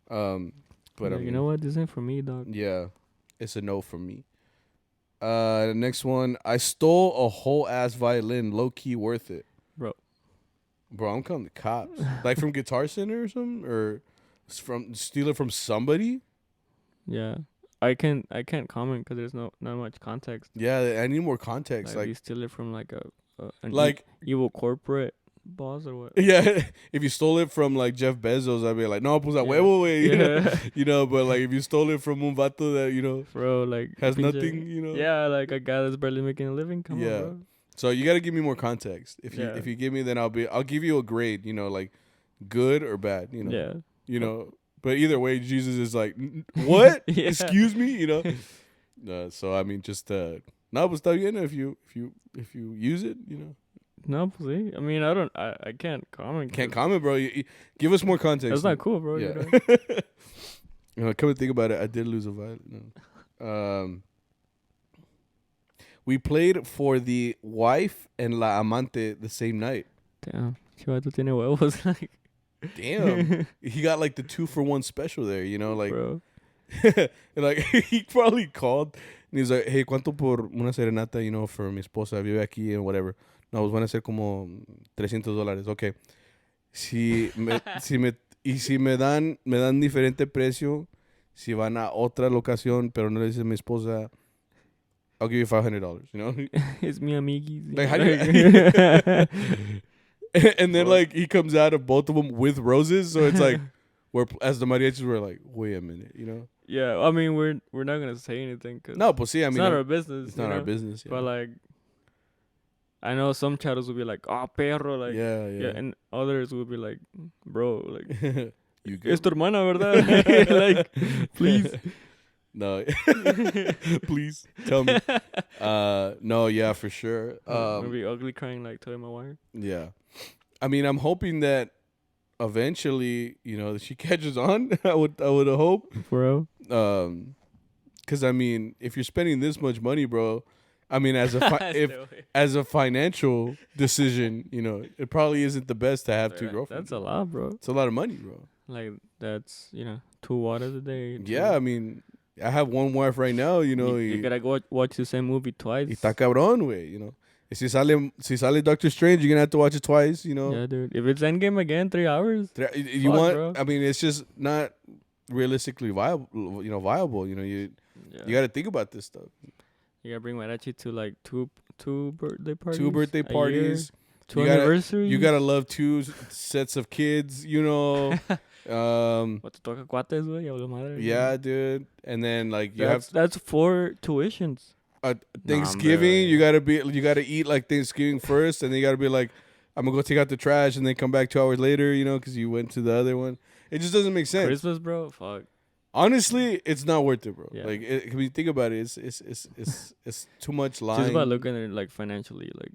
But I mean, you know what? This ain't for me, dog. Yeah, it's a no from me. The next one, I stole a whole ass violin, low key worth it, bro. I'm calling the cops, like from Guitar Center or something, or steal it from somebody. Yeah, I can't comment because there's not much context. Yeah, I need more context. Like you steal it from like an like evil corporate boss or what? Yeah, if you stole it from like Jeff Bezos, I'd be like, no, pues a huevo, güey. You know, but like if you stole it from un vato that, you know, bro, like has nothing, you know. Yeah, like a guy that's barely making a living. Come on, bro. So you got to give me more context. If you give me, then I'll give you a grade, you know, like good or bad, you know. Yeah. You know, but either way, Jesus is like, what? Excuse me, you know. So I mean, just no, pues está bien if you use it, you know. No, see, I mean, I can't comment. Can't comment, bro. You give us more context. That's not cool, bro. Yeah. You know, come and think about it, I did lose a violin. No. We played for the wife and la amante the same night. Damn, Chivato tiene huevos. Like, damn, he got like the 2-for-1 special there. You know, like, bro. like he probably called and he's like, hey, ¿cuánto por una serenata? You know, for mi esposa vive aquí and whatever. No, pues van a ser como $300. Okay. Si me dan diferente precio, si van a otra locación, pero no le dicen mi esposa, I'll give you $500. You know, it's mi amiguis. Like, how do you and then like he comes out of both of them with roses, so it's like as the mariachis were like, wait a minute, you know. Yeah, I mean we're not gonna say anything. Cause no, pues sí, I mean it's not our business. It's not our business. Yeah. But like, I know some chatters will be like, "Oh, perro," like, yeah, and others will be like, "Bro, like, you es tu hermana, verdad?" Like, please. No, please tell me. No, yeah, for sure. Maybe ugly crying like Toy My Wire. Yeah, I mean, I'm hoping that eventually, you know, she catches on. I would hope, bro. Because I mean, if you're spending this much money, bro, I mean, as a financial decision, you know, it probably isn't the best to have two girlfriends. That's a lot, bro. It's a lot of money, bro. Like that's 2 waters a day. Yeah, I mean, I have one wife right now, you know. You gotta go watch the same movie twice. Y está cabrón, güey, you know. Si sale Doctor Strange, you're gonna have to watch it twice, you know. Yeah, dude. If it's Endgame again, 3 hours. Bro. I mean, it's just not realistically viable. You know, you gotta think about this stuff. You gotta bring Mariachi to like two birthday parties. 2 birthday parties. 2 anniversaries. You gotta love 2 sets of kids, you know. What to toca cuates, güey? Yeah, dude. And then like that's 4 tuitions. Thanksgiving, you gotta eat like Thanksgiving first, and then you gotta be like, I'm gonna go take out the trash, and then come back 2 hours later, you know, because you went to the other one. It just doesn't make sense. Christmas, bro. Fuck. Honestly, it's not worth it, bro. Yeah. Like, when you think about it, it's too much lying. Just about looking at it like financially, like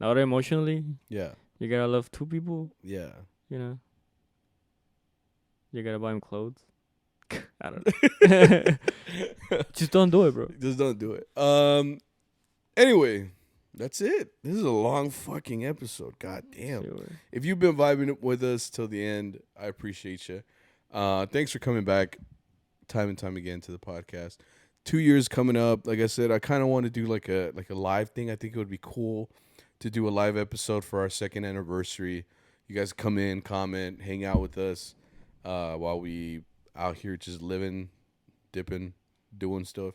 not emotionally. Yeah. You gotta love 2 people. Yeah. You know, you gotta buy him clothes. I don't know. Just don't do it, bro. Just don't do it. Anyway, that's it. This is a long fucking episode. God damn. Sure. If you've been vibing with us till the end, I appreciate you. Thanks for coming back time and time again to the podcast. 2 years coming up. Like I said, I kind of want to do like a live thing. I think it would be cool to do a live episode for our 2nd anniversary. You guys come in, comment, hang out with us while we out here just living, dipping, doing stuff.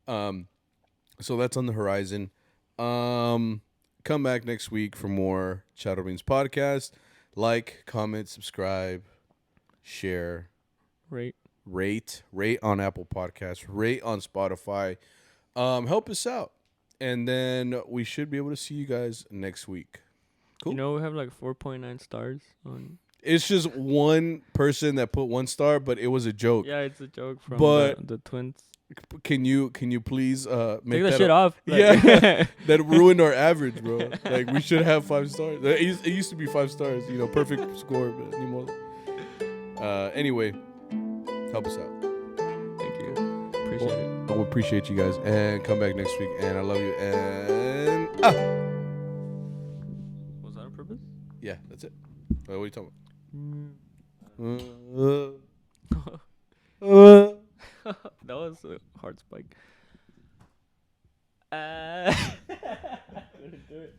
So that's on the horizon. Come back next week for more CharroBeans podcast. Like, comment, subscribe, share, rate on Apple Podcasts, rate on Spotify. Help us out, and then we should be able to see you guys next week. Cool. You know, we have like 4.9 stars on. It's just one person that put 1 star, but it was a joke. Yeah, it's a joke from the twins. Can you please make that shit off? Like, yeah, that ruined our average, bro. Like we should have 5 stars. It used to be 5 stars, you know, perfect score, but anymore. Anyway, help us out. Thank you. Appreciate it. I will appreciate you guys, and come back next week. And I love you. And was that on purpose? Yeah, that's it. What are you talking about? That was a hard spike. Couldn't do it.